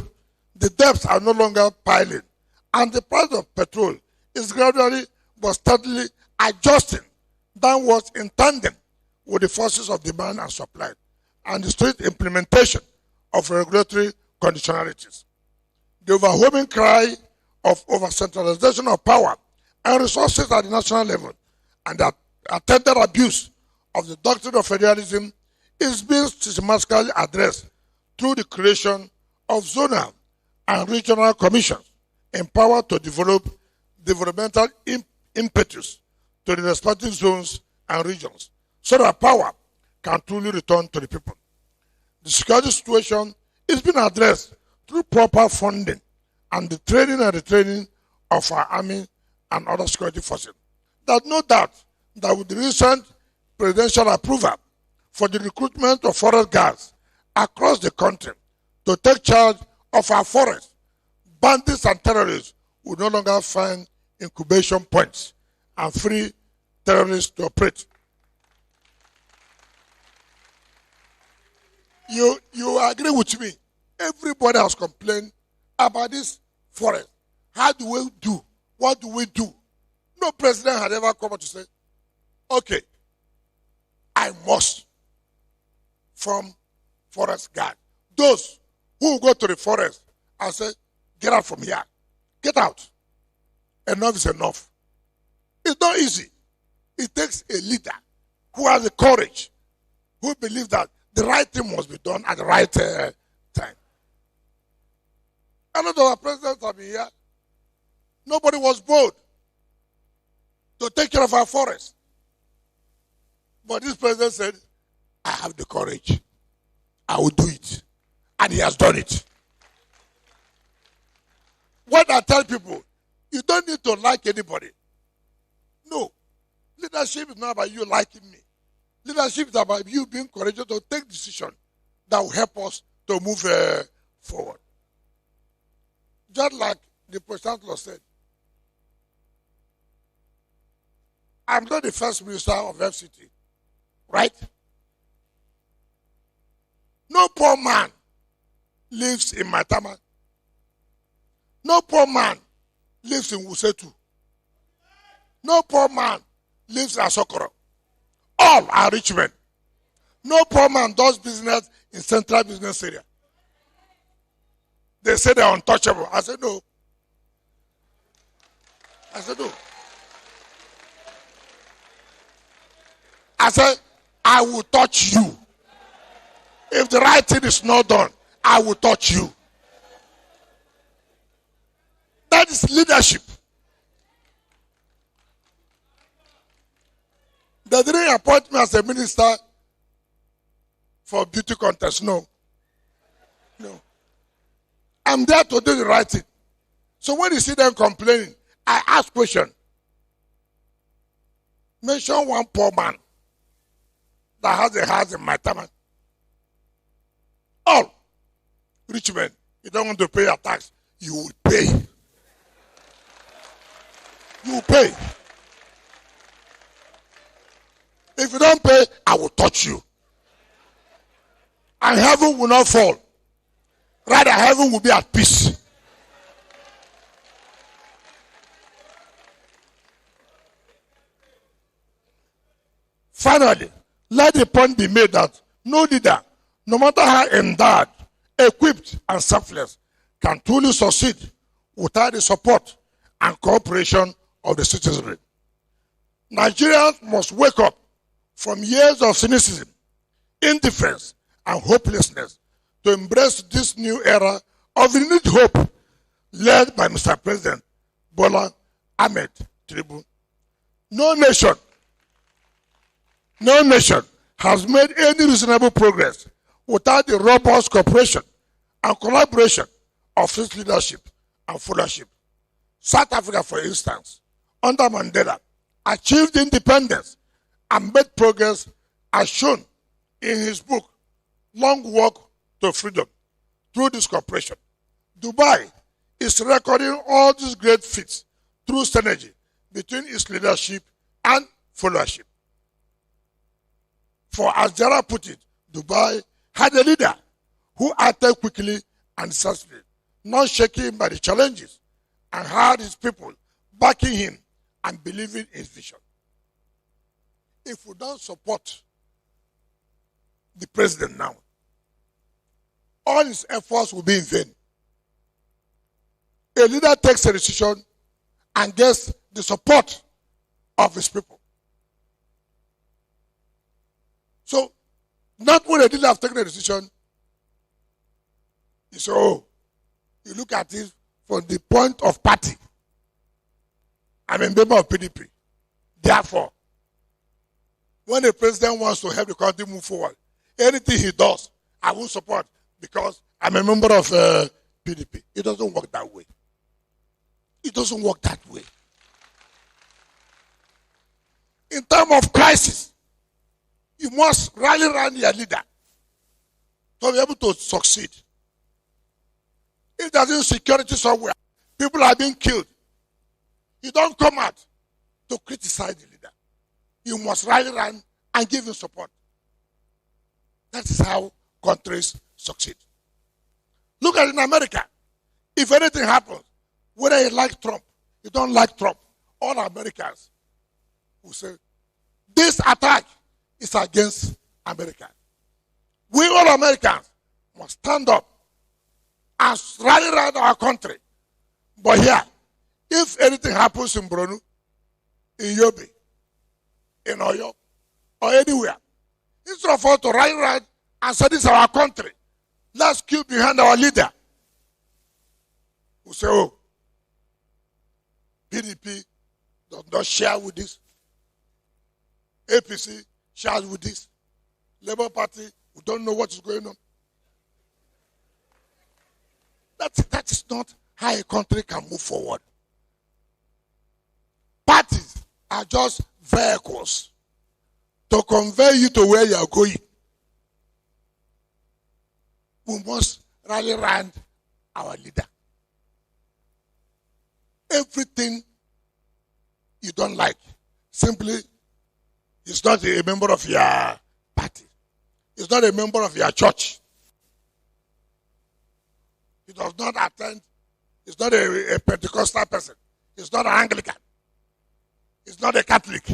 The debts are no longer piling, and the price of petrol is gradually but steadily adjusting downwards in tandem with the forces of demand and supply and the strict implementation of regulatory conditionalities. The overwhelming cry of over-centralization of power and resources at the national level and the attendant abuse of the doctrine of federalism is being systematically addressed through the creation of zonal and regional commissions empowered to develop developmental impetus to the respective zones and regions so that power can truly return to the people. The security situation is being addressed through proper funding and the training and retraining of our army and other security forces. There's no doubt that with the recent presidential approval for the recruitment of forest guards across the country to take charge of our forests, bandits and terrorists will no longer find incubation points and free terrorists to operate. You agree with me? Everybody has complained about this forest. How do we do? What do we do? No president had ever come out to say, okay, I must form forest guard. Those who go to the forest and say, get out from here. Get out. Enough is enough. It's not easy. It takes a leader who has the courage, who believes that the right thing must be done at the right time. A lot of our presidents have been here. Nobody was bold to take care of our forests. But this president said, I have the courage. I will do it. And he has done it. What I tell people, you don't need to like anybody. No. Leadership is not about you liking me. Leadership is about you being courageous to take decisions that will help us to move forward. Just like the Chancellor said, I'm not the first minister of FCT, right? No poor man lives in Maitama. No poor man lives in Wusetu. No poor man lives in Asokoro. All are rich men. No poor man does business in central business area. They say they're untouchable. I said no. I said no. I said, I will touch you. If the right thing is not done, I will touch you. That is leadership. They didn't appoint me as a minister for beauty contest. No. No. I'm there to do the right thing. So when you see them complaining, I ask question. Mention one poor man that has a house in my town. All rich men, you don't want to pay your tax, you will pay. You will pay. If you don't pay, I will touch you. And heaven will not fall. Rather, heaven will be at peace. Finally, let the point be made that no leader, no matter how endowed, equipped, and selfless, can truly succeed without the support and cooperation of the citizenry. Nigerians must wake up from years of cynicism, indifference, and hopelessness to embrace this new era of renewed hope led by Mr. President Bola Ahmed Tinubu. No nation has made any reasonable progress without the robust cooperation and collaboration of its leadership and followership. South Africa, for instance, under Mandela, achieved independence and made progress as shown in his book, Long Walk to Freedom, through this cooperation. Dubai is recording all these great feats through synergy between its leadership and followership. For as Jara put it, Dubai had a leader who acted quickly and decisively, not shaken by the challenges, and had his people backing him and believing in his vision. If we don't support the president now, all his efforts will be in vain. A leader takes a decision and gets the support of his people. So, not when a leader has taken a decision, you say, oh, you look at it from the point of party. I'm a member of PDP. Therefore, when the president wants to help the country move forward, anything he does, I will support because I'm a member of PDP. It doesn't work that way. It doesn't work that way. In time of crisis, you must rally around your leader to be able to succeed. If there's insecurity somewhere, people are being killed, you don't come out to criticize the leader. You must rally around and give him support. That is how countries succeed. Look at it in America. If anything happens, whether you like Trump, you don't like Trump, all Americans will say, this attack is against America. We all Americans must stand up and rally around our country. But here, if anything happens in Brunu, in Yobe, in Oyo, or anywhere, instead of us to rally around and say this is our country, let's queue behind our leader. We say, oh, PDP does not share with this. APC shares with this. Labour Party, we don't know what is going on. That is not how a country can move forward. Parties are just vehicles to convey you to where you are going. We must rally around our leader. Everything you don't like, simply, he's not a member of your party. He's not a member of your church. He does not attend. He's not a Pentecostal person. He's not an Anglican. He's not a Catholic.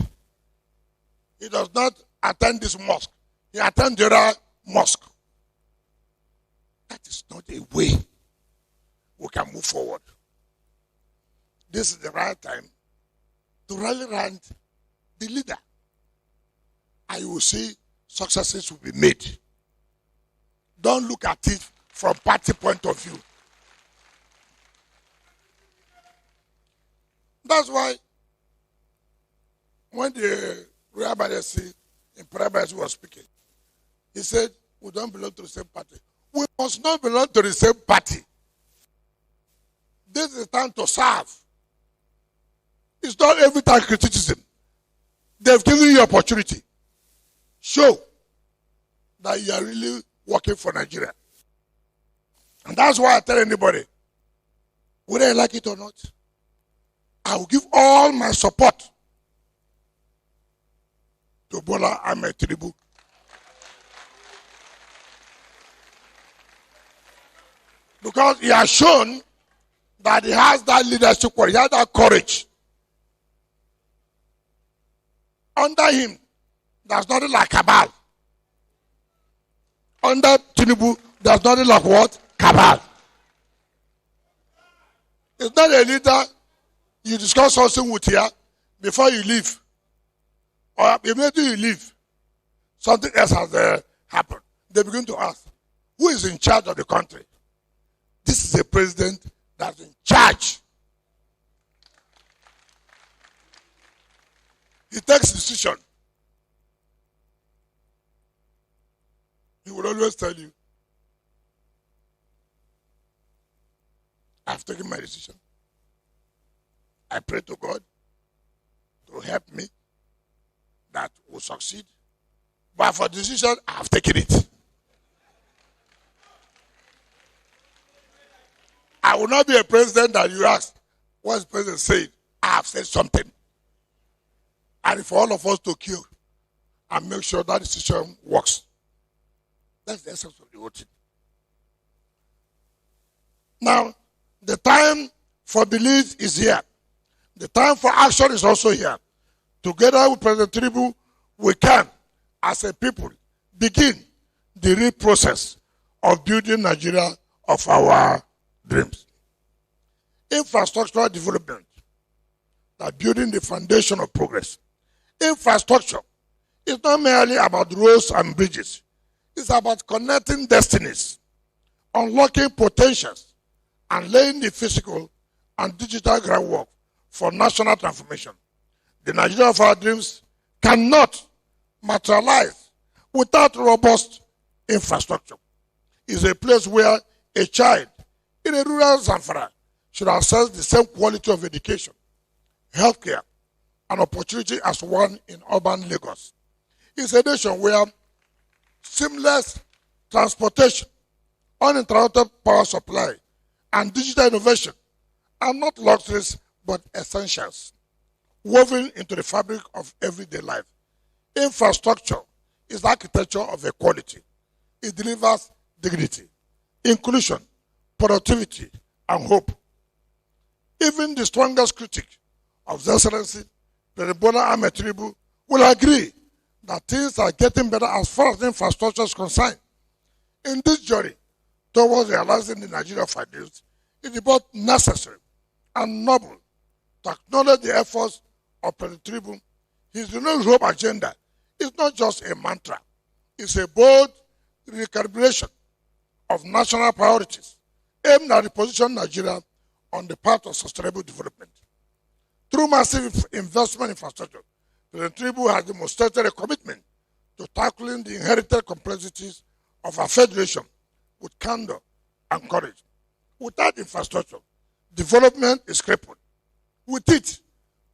He does not attend this mosque. He attends the other mosque. That is not a way we can move forward. This is the right time to rally around the leader. And you will see successes will be made. Don't look at it from party point of view. That's why when the Rabbi in Parabas was speaking, he said, we don't belong to the same party. We must not belong to the same party. This is the time to serve. It's not every time criticism. They've given you opportunity. Show that you are really working for Nigeria. And that's why I tell anybody, whether I like it or not, I will give all my support to Bola Ahmed Tinubu. Because he has shown that he has that leadership, he has that courage. Under him, there's nothing like cabal. Under Tinubu, there's nothing like what? Cabal. It's not a leader you discuss something with here before you leave. Or immediately you leave, something else has happened. They begin to ask, who is in charge of the country? This is a president that's in charge. He takes decision. He will always tell you, I've taken my decision. I pray to God to help me that will succeed. But for decision, I have taken it. I will not be a president that you ask, what's the president saying? I have said something. And for all of us to kill and make sure that decision works. That's the essence of the whole thing. Now, the time for belief is here. The time for action is also here. Together with President Tinubu, we can, as a people, begin the real process of building Nigeria of our dreams. Infrastructural development, that building the foundation of progress. Infrastructure is not merely about roads and bridges. It's about connecting destinies, unlocking potentials, and laying the physical and digital groundwork for national transformation. The Nigeria of our dreams cannot materialize without robust infrastructure. It's a place where a child in a rural Zamfara should access the same quality of education, healthcare, and opportunity as one in urban Lagos. It's a nation where seamless transportation, uninterrupted power supply, and digital innovation are not luxuries but essentials, woven into the fabric of everyday life. Infrastructure is the architecture of equality. It delivers dignity, inclusion, productivity, and hope. Even the strongest critic of His Excellency, President Bola Ahmed Tinubu, will agree that things are getting better as far as infrastructure is concerned. In this journey towards realizing the Nigeria of our dreams, it is both necessary and noble to acknowledge the efforts of President Tinubu. His renewed hope agenda is not just a mantra. It's a bold recalibration of national priorities aimed at repositioning Nigeria on the path of sustainable development. Through massive investment in infrastructure, President Tinubu has demonstrated a commitment to tackling the inherited complexities of our federation with candor and courage. Without infrastructure, development is crippled. With it,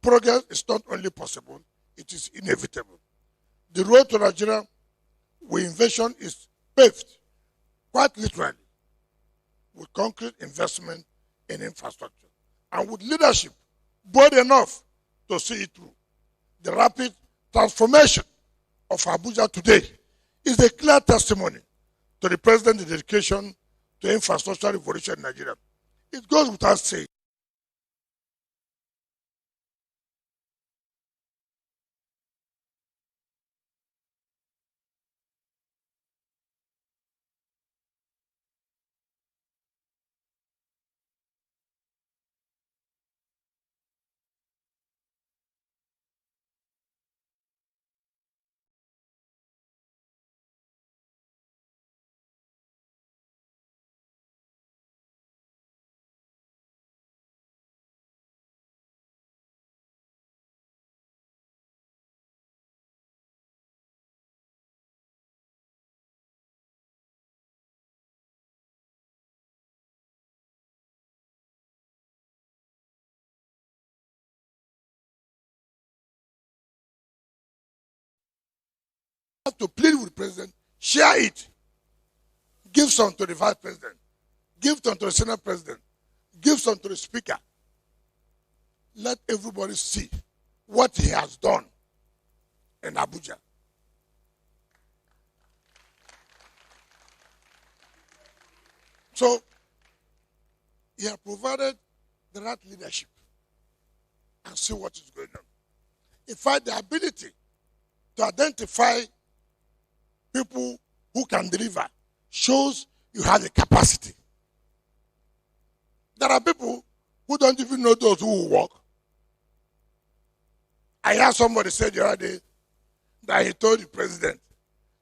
progress is not only possible, it is inevitable. The road to Nigeria we envision is paved, quite literally, with concrete investment in infrastructure and with leadership bold enough to see it through. The rapid transformation of Abuja today is a clear testimony to the President's dedication to infrastructure revolution in Nigeria. It goes without saying to plead with the President, share it. Give some to the Vice President. Give some to the Senate President. Give some to the Speaker. Let everybody see what he has done in Abuja. So, he has provided the right leadership and see what is going on. In fact, the ability to identify people who can deliver shows you have the capacity. There are people who don't even know those who will work. I heard somebody say the other day that he told the president,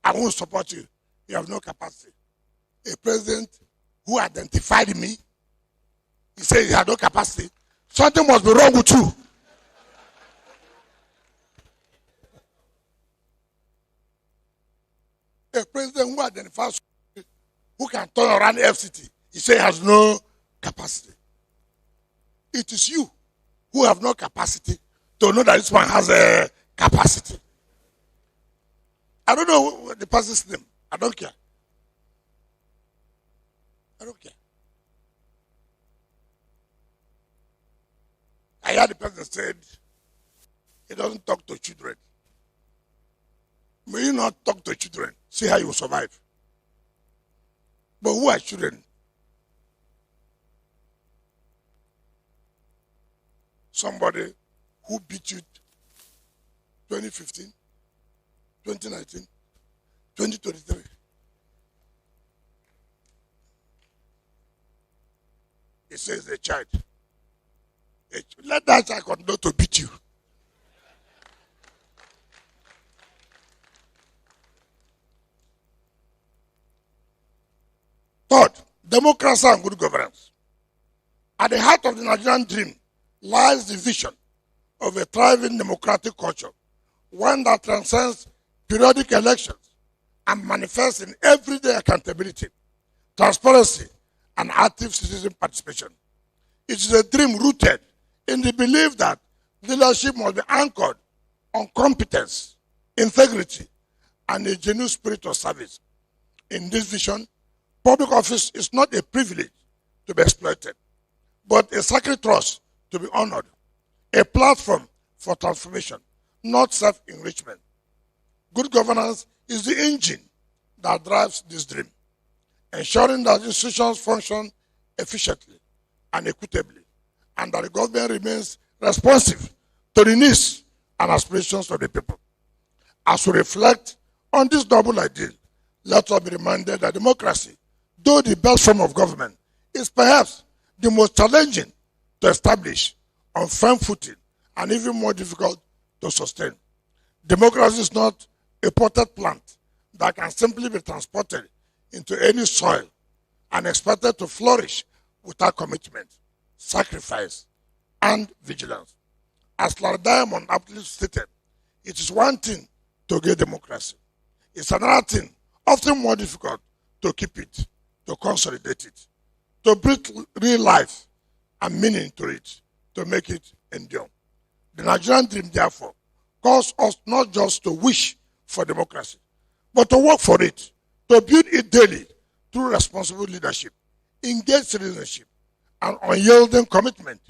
I won't support you. You have no capacity. A president who identified me, he said he had no capacity. Something must be wrong with you. A president who identifies who can turn around the FCT, he says he has no capacity. It is you who have no capacity to know that this one has a capacity. I don't know the person's name. I don't care. I don't care. I heard the person said he doesn't talk to children. May you not talk to children. See how you will survive. But who are children? Somebody who beat you 2015, 2019, 2023. He says a child. Let that child continue to beat you. Third, democracy and good governance. At the heart of the Nigerian dream lies the vision of a thriving democratic culture, one that transcends periodic elections and manifests in everyday accountability, transparency, and active citizen participation. It is a dream rooted in the belief that leadership must be anchored on competence, integrity, and a genuine spirit of service. In this vision, public office is not a privilege to be exploited, but a sacred trust to be honored, a platform for transformation, not self-enrichment. Good governance is the engine that drives this dream, ensuring that institutions function efficiently and equitably, and that the government remains responsive to the needs and aspirations of the people. As we reflect on this double ideal, let us be reminded that democracy, though the best form of government, is perhaps the most challenging to establish on firm footing and even more difficult to sustain. Democracy is not a potted plant that can simply be transported into any soil and expected to flourish without commitment, sacrifice, and vigilance. As Lord Diamond aptly stated, it is one thing to get democracy. It's another thing, often more difficult, to keep it, to consolidate it, to breathe real life and meaning to it, to make it endure. The Nigerian dream, therefore, calls us not just to wish for democracy, but to work for it, to build it daily through responsible leadership, engaged citizenship, and unyielding commitment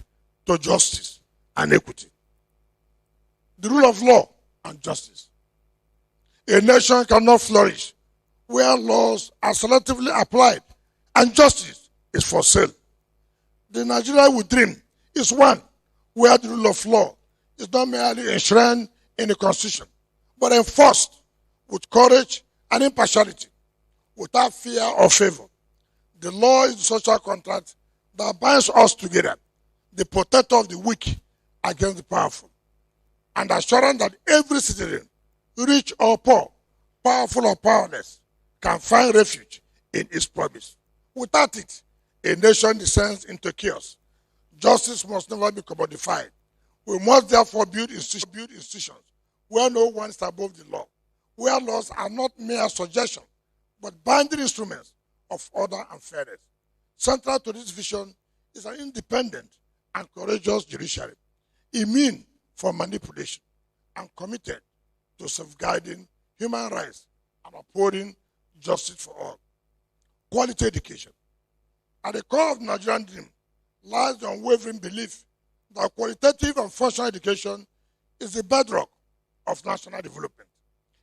to justice and equity. The rule of law and justice. A nation cannot flourish where laws are selectively applied and justice is for sale. The Nigeria we dream is one where the rule of law is not merely enshrined in the Constitution, but enforced with courage and impartiality, without fear or favor. The law is the social contract that binds us together, the protector of the weak against the powerful, and assurance that every citizen, rich or poor, powerful or powerless, can find refuge in its promise. Without it, a nation descends into chaos. Justice must never be commodified. We must therefore build institutions where no one is above the law, where laws are not mere suggestions, but binding instruments of order and fairness. Central to this vision is an independent and courageous judiciary, immune from manipulation and committed to safeguarding human rights and upholding justice for all. Quality education. At the core of the Nigerian dream lies the unwavering belief that qualitative and functional education is the bedrock of national development.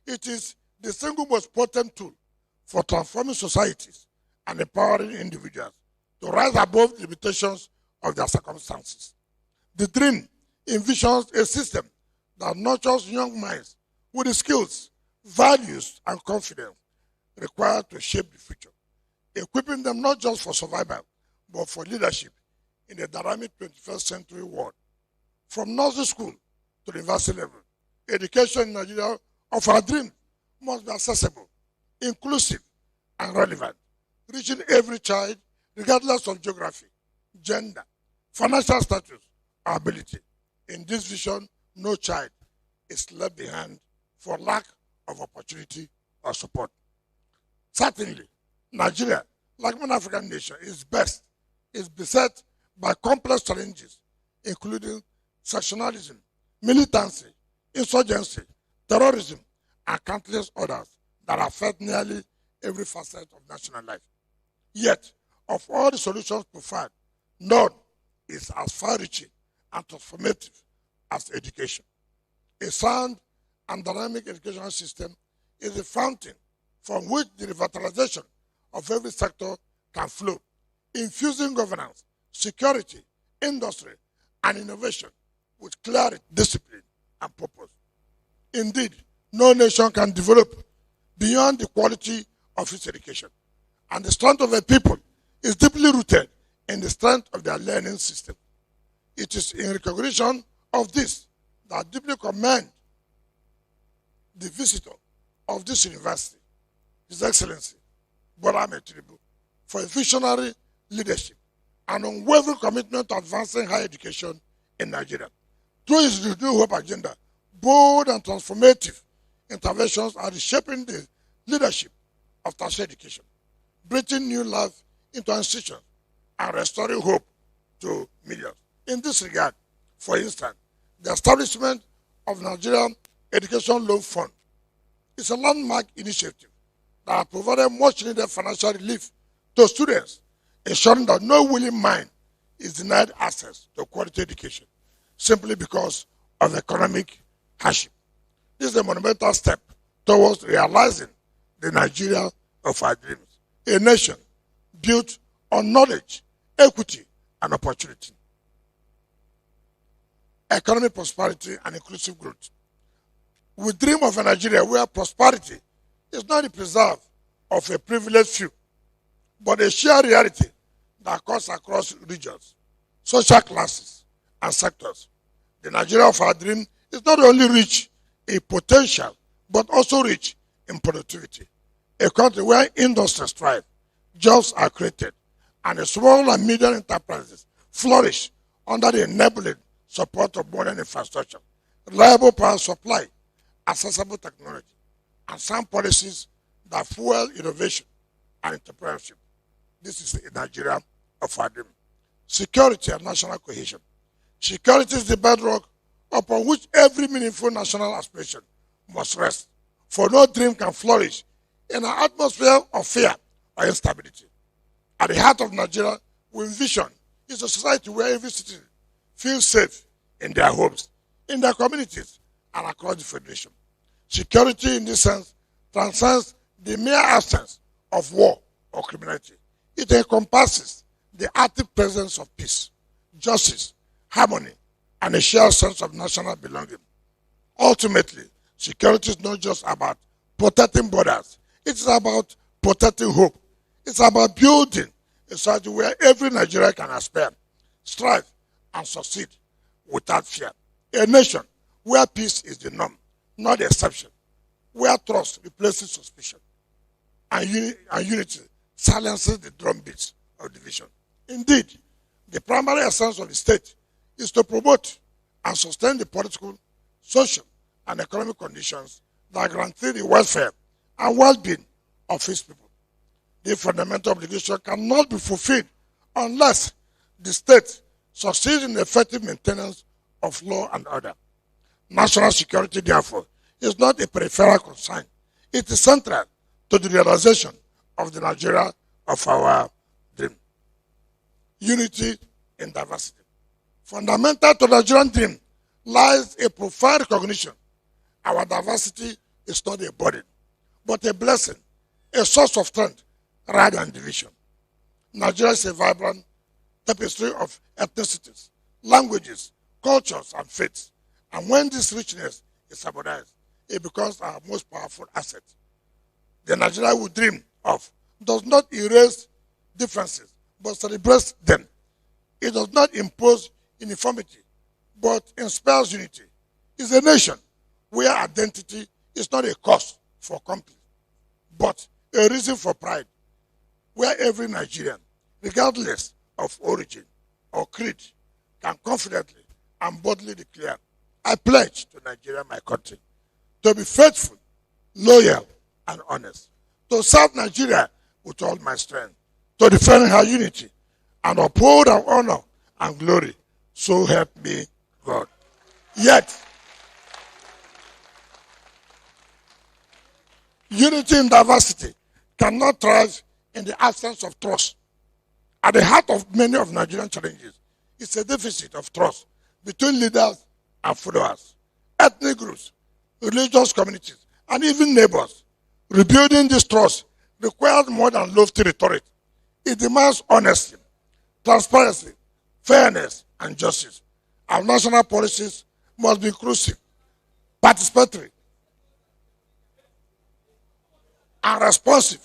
It is the single most potent tool for transforming societies and empowering individuals to rise above the limitations of their circumstances. The dream envisions a system that nurtures young minds with the skills, values, and confidence required to shape the future, equipping them not just for survival, but for leadership in the dynamic 21st century world. From nursery school to the university level, education in Nigeria of our dream must be accessible, inclusive, and relevant, reaching every child regardless of geography, gender, financial status, or ability. In this vision, no child is left behind for lack of opportunity or support. Certainly, Nigeria, like many African nations, is beset by complex challenges, including sectionalism, militancy, insurgency, terrorism, and countless others that affect nearly every facet of national life. Yet, of all the solutions preferred, none is as far-reaching and transformative as education. A sound and dynamic educational system is the fountain from which the revitalization of every sector can flow, infusing governance, security, industry, and innovation with clarity, discipline, and purpose. Indeed, no nation can develop beyond the quality of its education. And the strength of a people is deeply rooted in the strength of their learning system. It is in recognition of this that I deeply commend the visitor of this university, His Excellency, Bola Ahmed Tinubu, for his visionary leadership and unwavering commitment to advancing higher education in Nigeria. Through his Renewed Hope agenda, bold and transformative interventions are reshaping the leadership of tertiary education, breathing new life into institutions and restoring hope to millions. In this regard, for instance, the establishment of Nigerian Education Loan Fund is a landmark initiative that has provided much needed financial relief to students, ensuring that no willing mind is denied access to quality education simply because of economic hardship. This is a monumental step towards realizing the Nigeria of our dreams, a nation built on knowledge, equity, and opportunity. Economic prosperity and inclusive growth. We dream of a Nigeria where prosperity is not the preserve of a privileged few, but a shared reality that cuts across regions, social classes, and sectors. The Nigeria of our dream is not only rich in potential, but also rich in productivity. A country where industries thrive, jobs are created, and the small and medium enterprises flourish under the enabling support of modern infrastructure, reliable power supply, accessible technology, and sound policies that fuel innovation and entrepreneurship. This is the Nigeria of our dream. Security and national cohesion. Security is the bedrock upon which every meaningful national aspiration must rest. for no dream can flourish in an atmosphere of fear or instability. At the heart of Nigeria, we envision is a society where every citizen feels safe in their homes, in their communities, and across the federation. Security in this sense transcends the mere absence of war or criminality. It encompasses the active presence of peace, justice, harmony, and a shared sense of national belonging. Ultimately, security is not just about protecting borders. It's about protecting hope. It's about building a society where every Nigerian can aspire, strive, and succeed without fear. A nation where peace is the norm, not the exception, where trust replaces suspicion, and unity silences the drumbeats of division. Indeed, the primary essence of the state is to promote and sustain the political, social, and economic conditions that guarantee the welfare and well-being of its people. The fundamental obligation cannot be fulfilled unless the state succeeds in the effective maintenance of law and order. National security, therefore, is not a peripheral concern. It is central to the realization of the Nigeria of our dream. Unity in diversity. Fundamental to the Nigerian dream lies a profound recognition. Our diversity is not a burden, but a blessing, a source of strength rather than division. Nigeria is a vibrant tapestry of ethnicities, languages, cultures, and faiths. And when this richness is harmonized, it becomes our most powerful asset. The Nigeria we dream of does not erase differences, but celebrates them. It does not impose uniformity, but inspires unity. It's a nation where identity is not a cause for conflict, but a reason for pride, where every Nigerian, regardless of origin or creed, can confidently and boldly declare, I pledge to Nigeria, my country, to be faithful, loyal, and honest, to serve Nigeria with all my strength, to defend her unity, and uphold her honor and glory. So help me God. Yet, unity in diversity cannot thrive in the absence of trust. At the heart of many of Nigerian challenges is a deficit of trust between leaders and followers, ethnic groups, religious communities, and even neighbors. Rebuilding this trust requires more than lofty rhetoric. It demands honesty, transparency, fairness, and justice. Our national policies must be inclusive, participatory, and responsive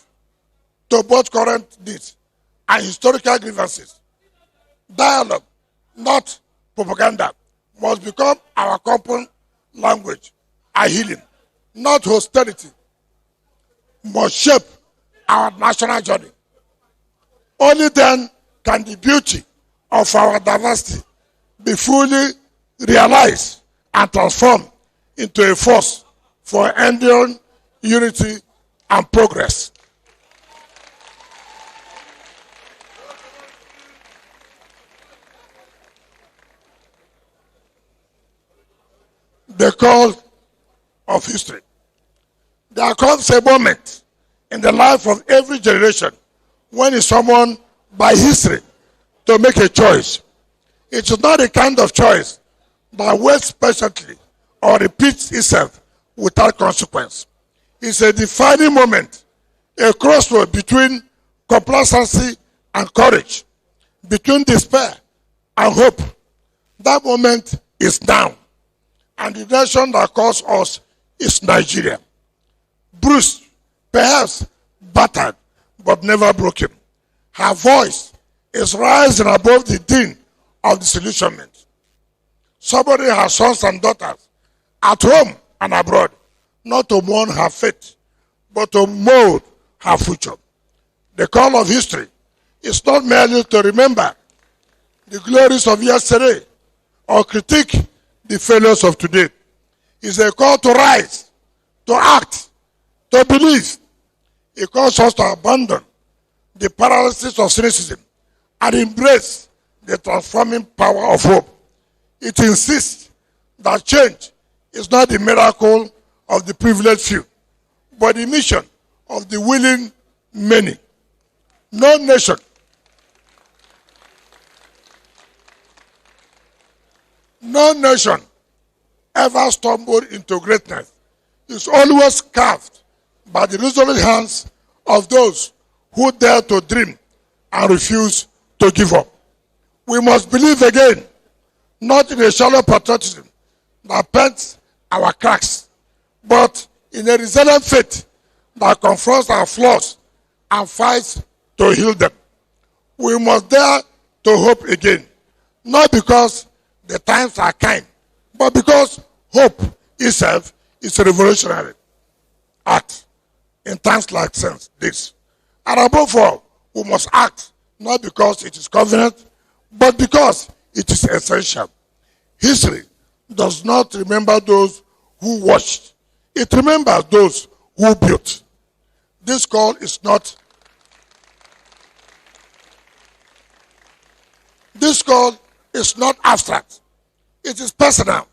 to both current needs and historical grievances. Dialogue, not propaganda, must become our common language. Our healing, not hostility, must shape our national journey. Only then can the beauty of our diversity be fully realized and transformed into a force for enduring unity and progress. The call of history. There comes a moment in the life of every generation when it's summoned by history to make a choice. It is not a kind of choice that waits patiently or repeats itself without consequence. It's a defining moment, a crossroad between complacency and courage, between despair and hope. That moment is now. And the nation that calls us is Nigeria. Bruised, perhaps battered, but never broken. Her voice is rising above the din of disillusionment. Somebody, her sons and daughters, at home and abroad, not to mourn her fate, but to mold her future. The call of history is not merely to remember the glories of yesterday or critique the failures of today. It's a call to rise, to act, to believe. It calls us to abandon the paralysis of cynicism and embrace the transforming power of hope. It insists that change is not the miracle of the privileged few, but the mission of the willing many. No nation ever stumbled into greatness. It's always carved by the resolute hands of those who dare to dream and refuse to give up. We must believe again, not in a shallow patriotism that paints our cracks, but in a resilient faith that confronts our flaws and fights to heal them. We must dare to hope again, not because the times are kind, but because hope itself is a revolutionary act in times like this. And above all, we must act not because it is convenient, but because it is essential. History does not remember those who watched. It remembers those who built. This call is not abstract. It is personal.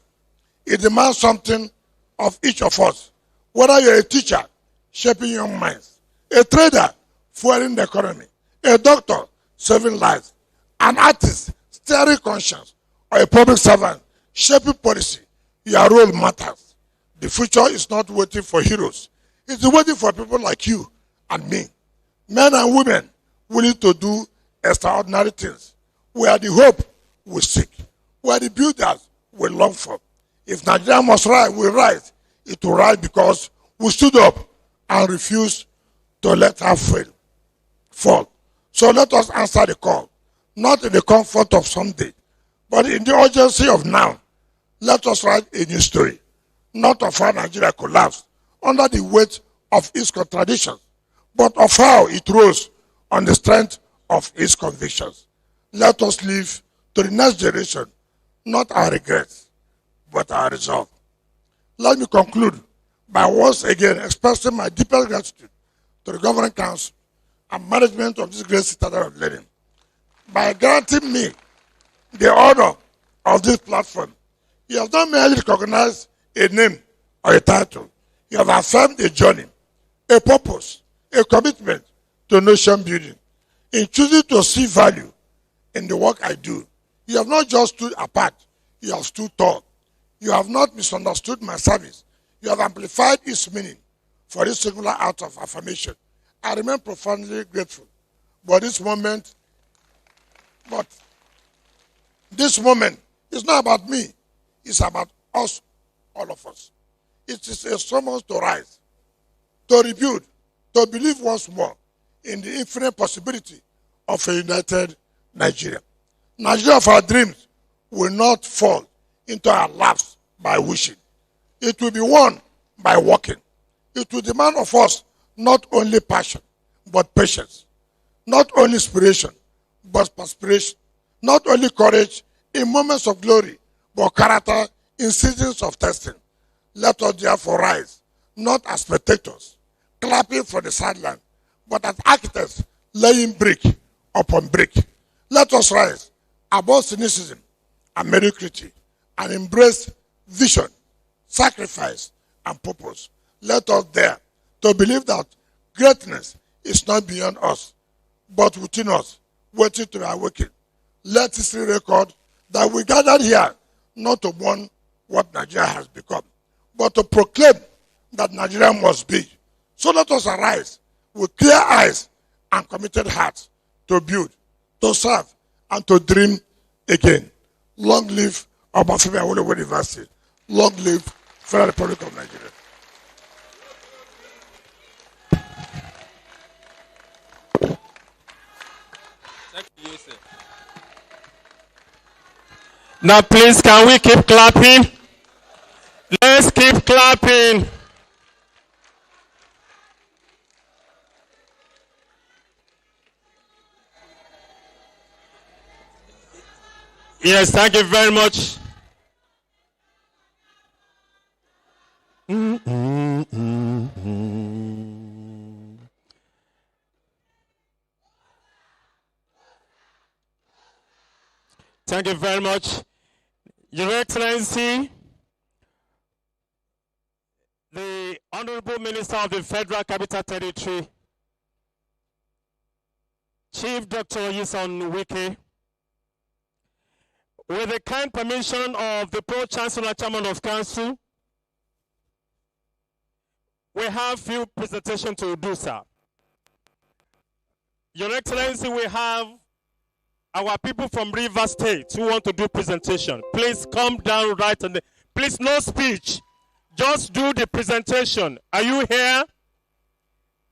It demands something of each of us. Whether you're a teacher shaping young minds, a trader fueling the economy, a doctor saving lives, an artist steering conscience, or a public servant shaping policy, your role matters. The future is not waiting for heroes. It's waiting for people like you and me. Men and women willing to do extraordinary things. We are the hope we seek. We are the builders we long for. If Nigeria must rise, we rise. It will rise because we stood up and refused to let her fall. So let us answer the call, not in the comfort of someday, but in the urgency of now. Let us write a new story, not of how Nigeria collapsed under the weight of its contradictions, but of how it rose on the strength of its convictions. Let us leave to the next generation not our regrets, but our resolve. Let me conclude by once again expressing my deepest gratitude to the Governing Council and management of this great citadel of learning. By granting me the honor of this platform, you have not merely recognized a name or a title. You have affirmed a journey, a purpose, a commitment to nation building. In choosing to see value in the work I do, you have not just stood apart, you have stood tall. You have not misunderstood my service. You have amplified its meaning for this singular act of affirmation. I remain profoundly grateful. But this moment is not about me. It's about us, all of us. It is a summons to rise, to rebuild, to believe once more in the infinite possibility of a united Nigeria. Nigeria of our dreams will not fall into our laps by wishing. It will be won by working. It will demand of us not only passion, but patience. Not only inspiration, but perspiration. Not only courage in moments of glory, but character in seasons of testing. Let us therefore rise, not as spectators, clapping for the sideline, but as architects laying brick upon brick. Let us rise above cynicism and mediocrity and embrace vision, sacrifice, and purpose. Let us dare to believe that greatness is not beyond us, but within us, waiting to be awakened. Let history record that we gathered here not to mourn what Nigeria has become, but to proclaim that Nigeria must be. So let us arise with clear eyes and committed hearts to build, to serve, and to dream again. Long live Obafemi Awolowo University. Long live Federal Republic of Nigeria. Thank you, sir. Now, please, can we keep clapping? Let's keep clapping. Yes, thank you very much. Thank you very much. Your Excellency, the Honorable Minister of the Federal Capital Territory, Chief Dr. Nyesom Wike, with the kind permission of the Pro-Chancellor Chairman of Council, we have few presentations to do, sir. Your Excellency, we have our people from River State who want to do presentation. Please come down right on the, please no speech. Just do the presentation. Are you here?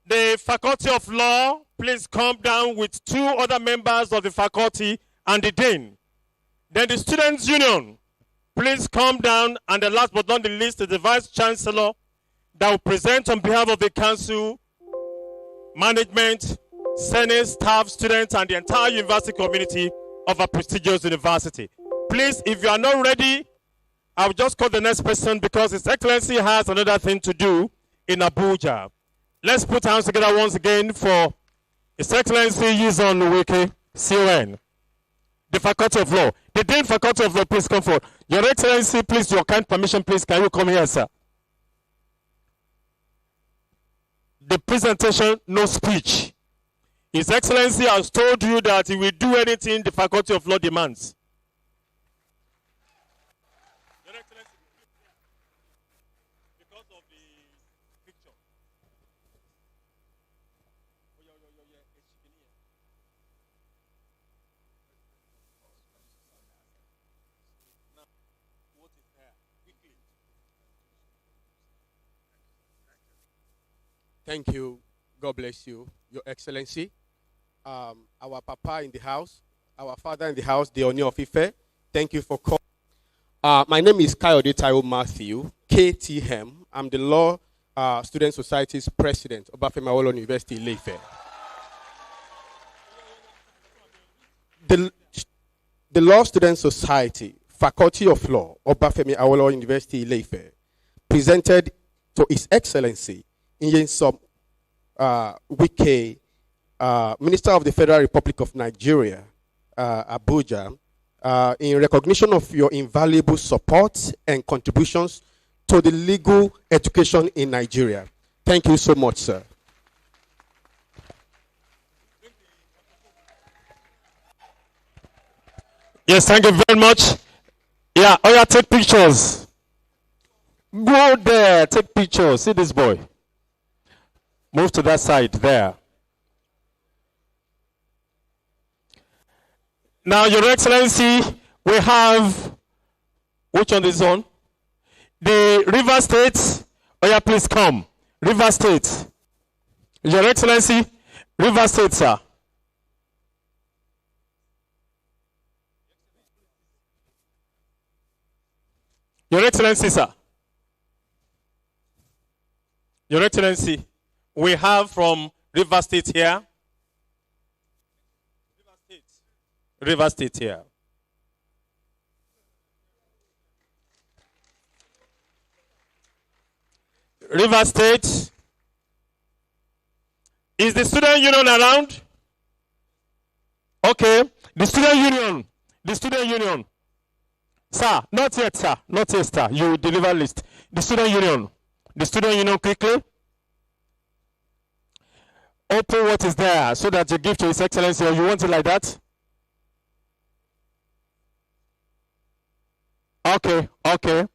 The Faculty of Law, please come down with 2 other members of the faculty and the Dean. Then the Students' Union, please come down. And the last but not the least is the Vice Chancellor that will present on behalf of the Council, management, Senate, staff, students, and the entire university community of a prestigious university. Please, if you are not ready, I will just call the next person because His Excellency has another thing to do in Abuja. Let's put hands together once again for His Excellency Nyesom Wike, CON, the Faculty of Law. The Dean Faculty of Law, please come forward. Your Excellency, please, your kind permission, please, can you come here, sir? The presentation, no speech. His Excellency has told you that he will do anything the Faculty of Law demands. Your Excellency, because of the picture. Now, what is there? Quickly. Thank you. God bless you, Your Excellency. Our Papa in the house, our Father in the house, the Oni of Ife. Thank you for calling. My name is Kayode Taiwo Matthew, KTM. I'm the Law Student Society's President, Obafemi Awolowo University, Ile-Ife. The Law Student Society, Faculty of Law, Obafemi Awolowo University, Ile-Ife, presented to His Excellency Nyesom Wike, Minister of the Federal Republic of Nigeria, Abuja, in recognition of your invaluable support and contributions to the legal education in Nigeria. Thank you so much, sir. Yes, thank you very much. Yeah, oh yeah, take pictures. Go there, take pictures. See this boy. Move to that side there. Now, Your Excellency, we have, which one is on? The River State. Oh yeah, please come. River State. Your Excellency, River State, sir. Your Excellency, sir. Your Excellency, we have from River State here. River State here. River State. Is the student union around? Okay. The student union. The student union. Sir, not yet, sir. Not yet, sir. You deliver list. The student union. The student union quickly. Open what is there so that you give to His Excellency, or you want it like that? Okay, okay.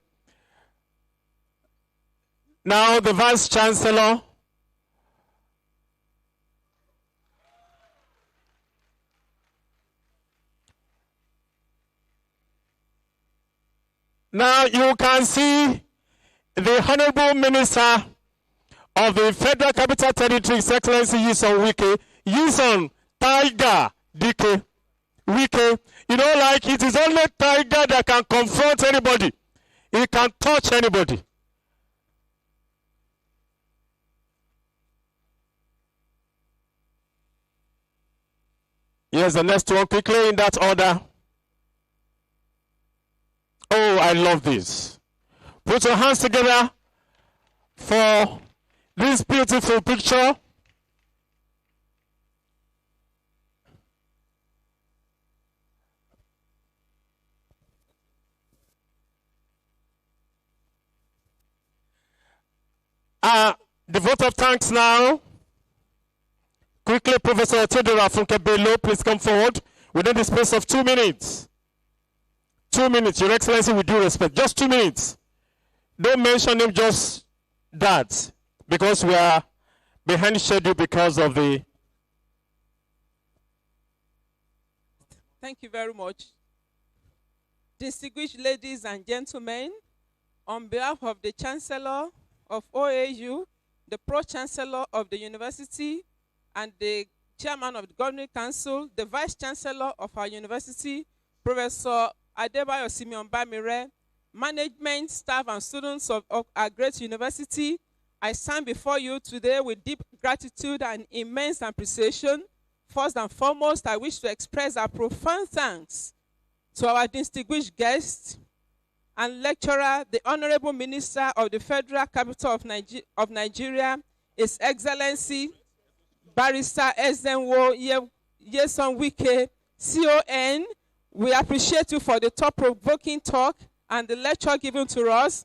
Now the Vice Chancellor. Now you can see the Honorable Minister of the Federal Capital Territory, His Excellency Nyesom Wike. Nyesom Tiger DK. Wike. You know, like it is only Tiger that can confront anybody. He can touch anybody. Yes, the next one quickly in that order. Oh, I love this. Put your hands together for this beautiful picture. The vote of thanks now. Quickly, Professor Theodora Funke Bello, please come forward within the space of 2 minutes. 2 minutes, Your Excellency, with due respect. Just 2 minutes. Don't mention him just that, because we are behind schedule because of the... Thank you very much. Distinguished ladies and gentlemen, on behalf of the Chancellor of OAU, the Pro-Chancellor of the University, and the Chairman of the Governing Council, the Vice Chancellor of our university, Professor Adebayo Simeon Bamire, management, staff, and students of our great university, I stand before you today with deep gratitude and immense appreciation. First and foremost, I wish to express our profound thanks to our distinguished guest and lecturer, the Honorable Minister of the Federal Capital of Nigeria, His Excellency, Barrister Nyesom Wike, CON. We appreciate you for the thought-provoking talk and the lecture given to us.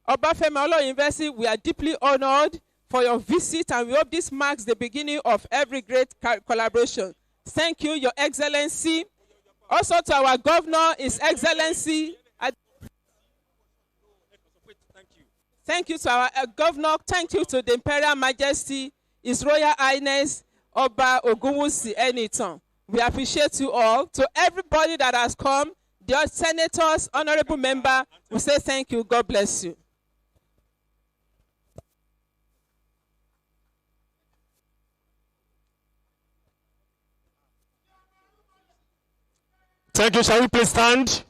Obafemi Awolowo University, we are deeply honored for your visit, and we hope this marks the beginning of every great collaboration. Thank you, Your Excellency. Also to our Governor, His Excellency. Thank you to our Governor. Thank you to the Imperial Majesty, His Royal Highness, Oba Ogunwusi Enitan. We appreciate you all. To everybody that has come, the senators, honorable member, we say thank you. God bless you. Thank you. Shall we please stand?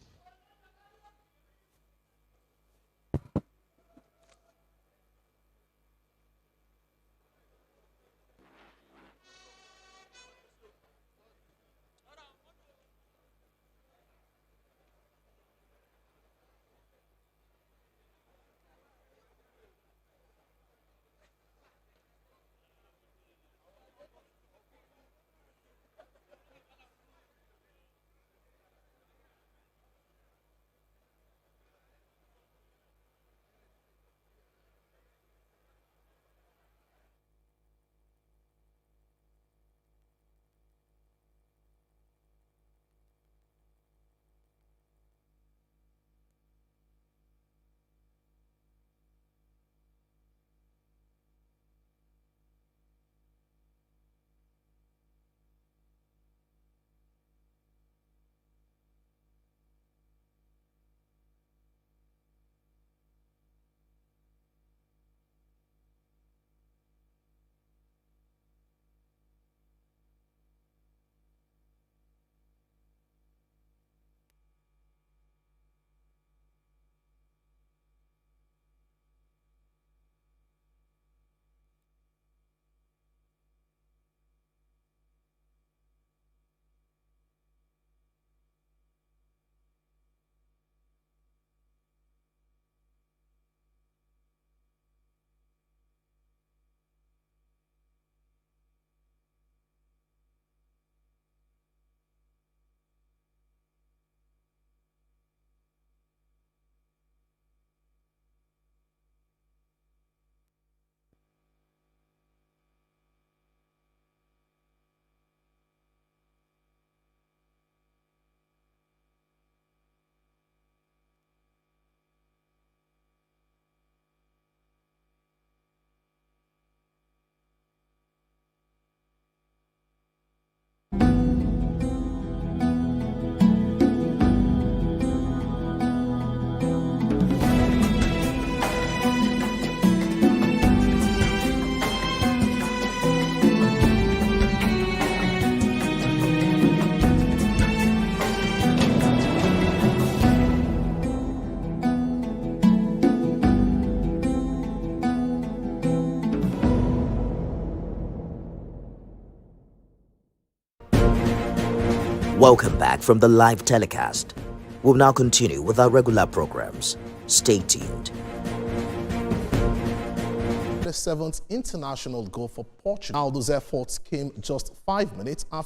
Welcome back from the live telecast. We'll now continue with our regular programs. Stay tuned. The 7th international goal for Portugal. Those efforts came just 5 minutes after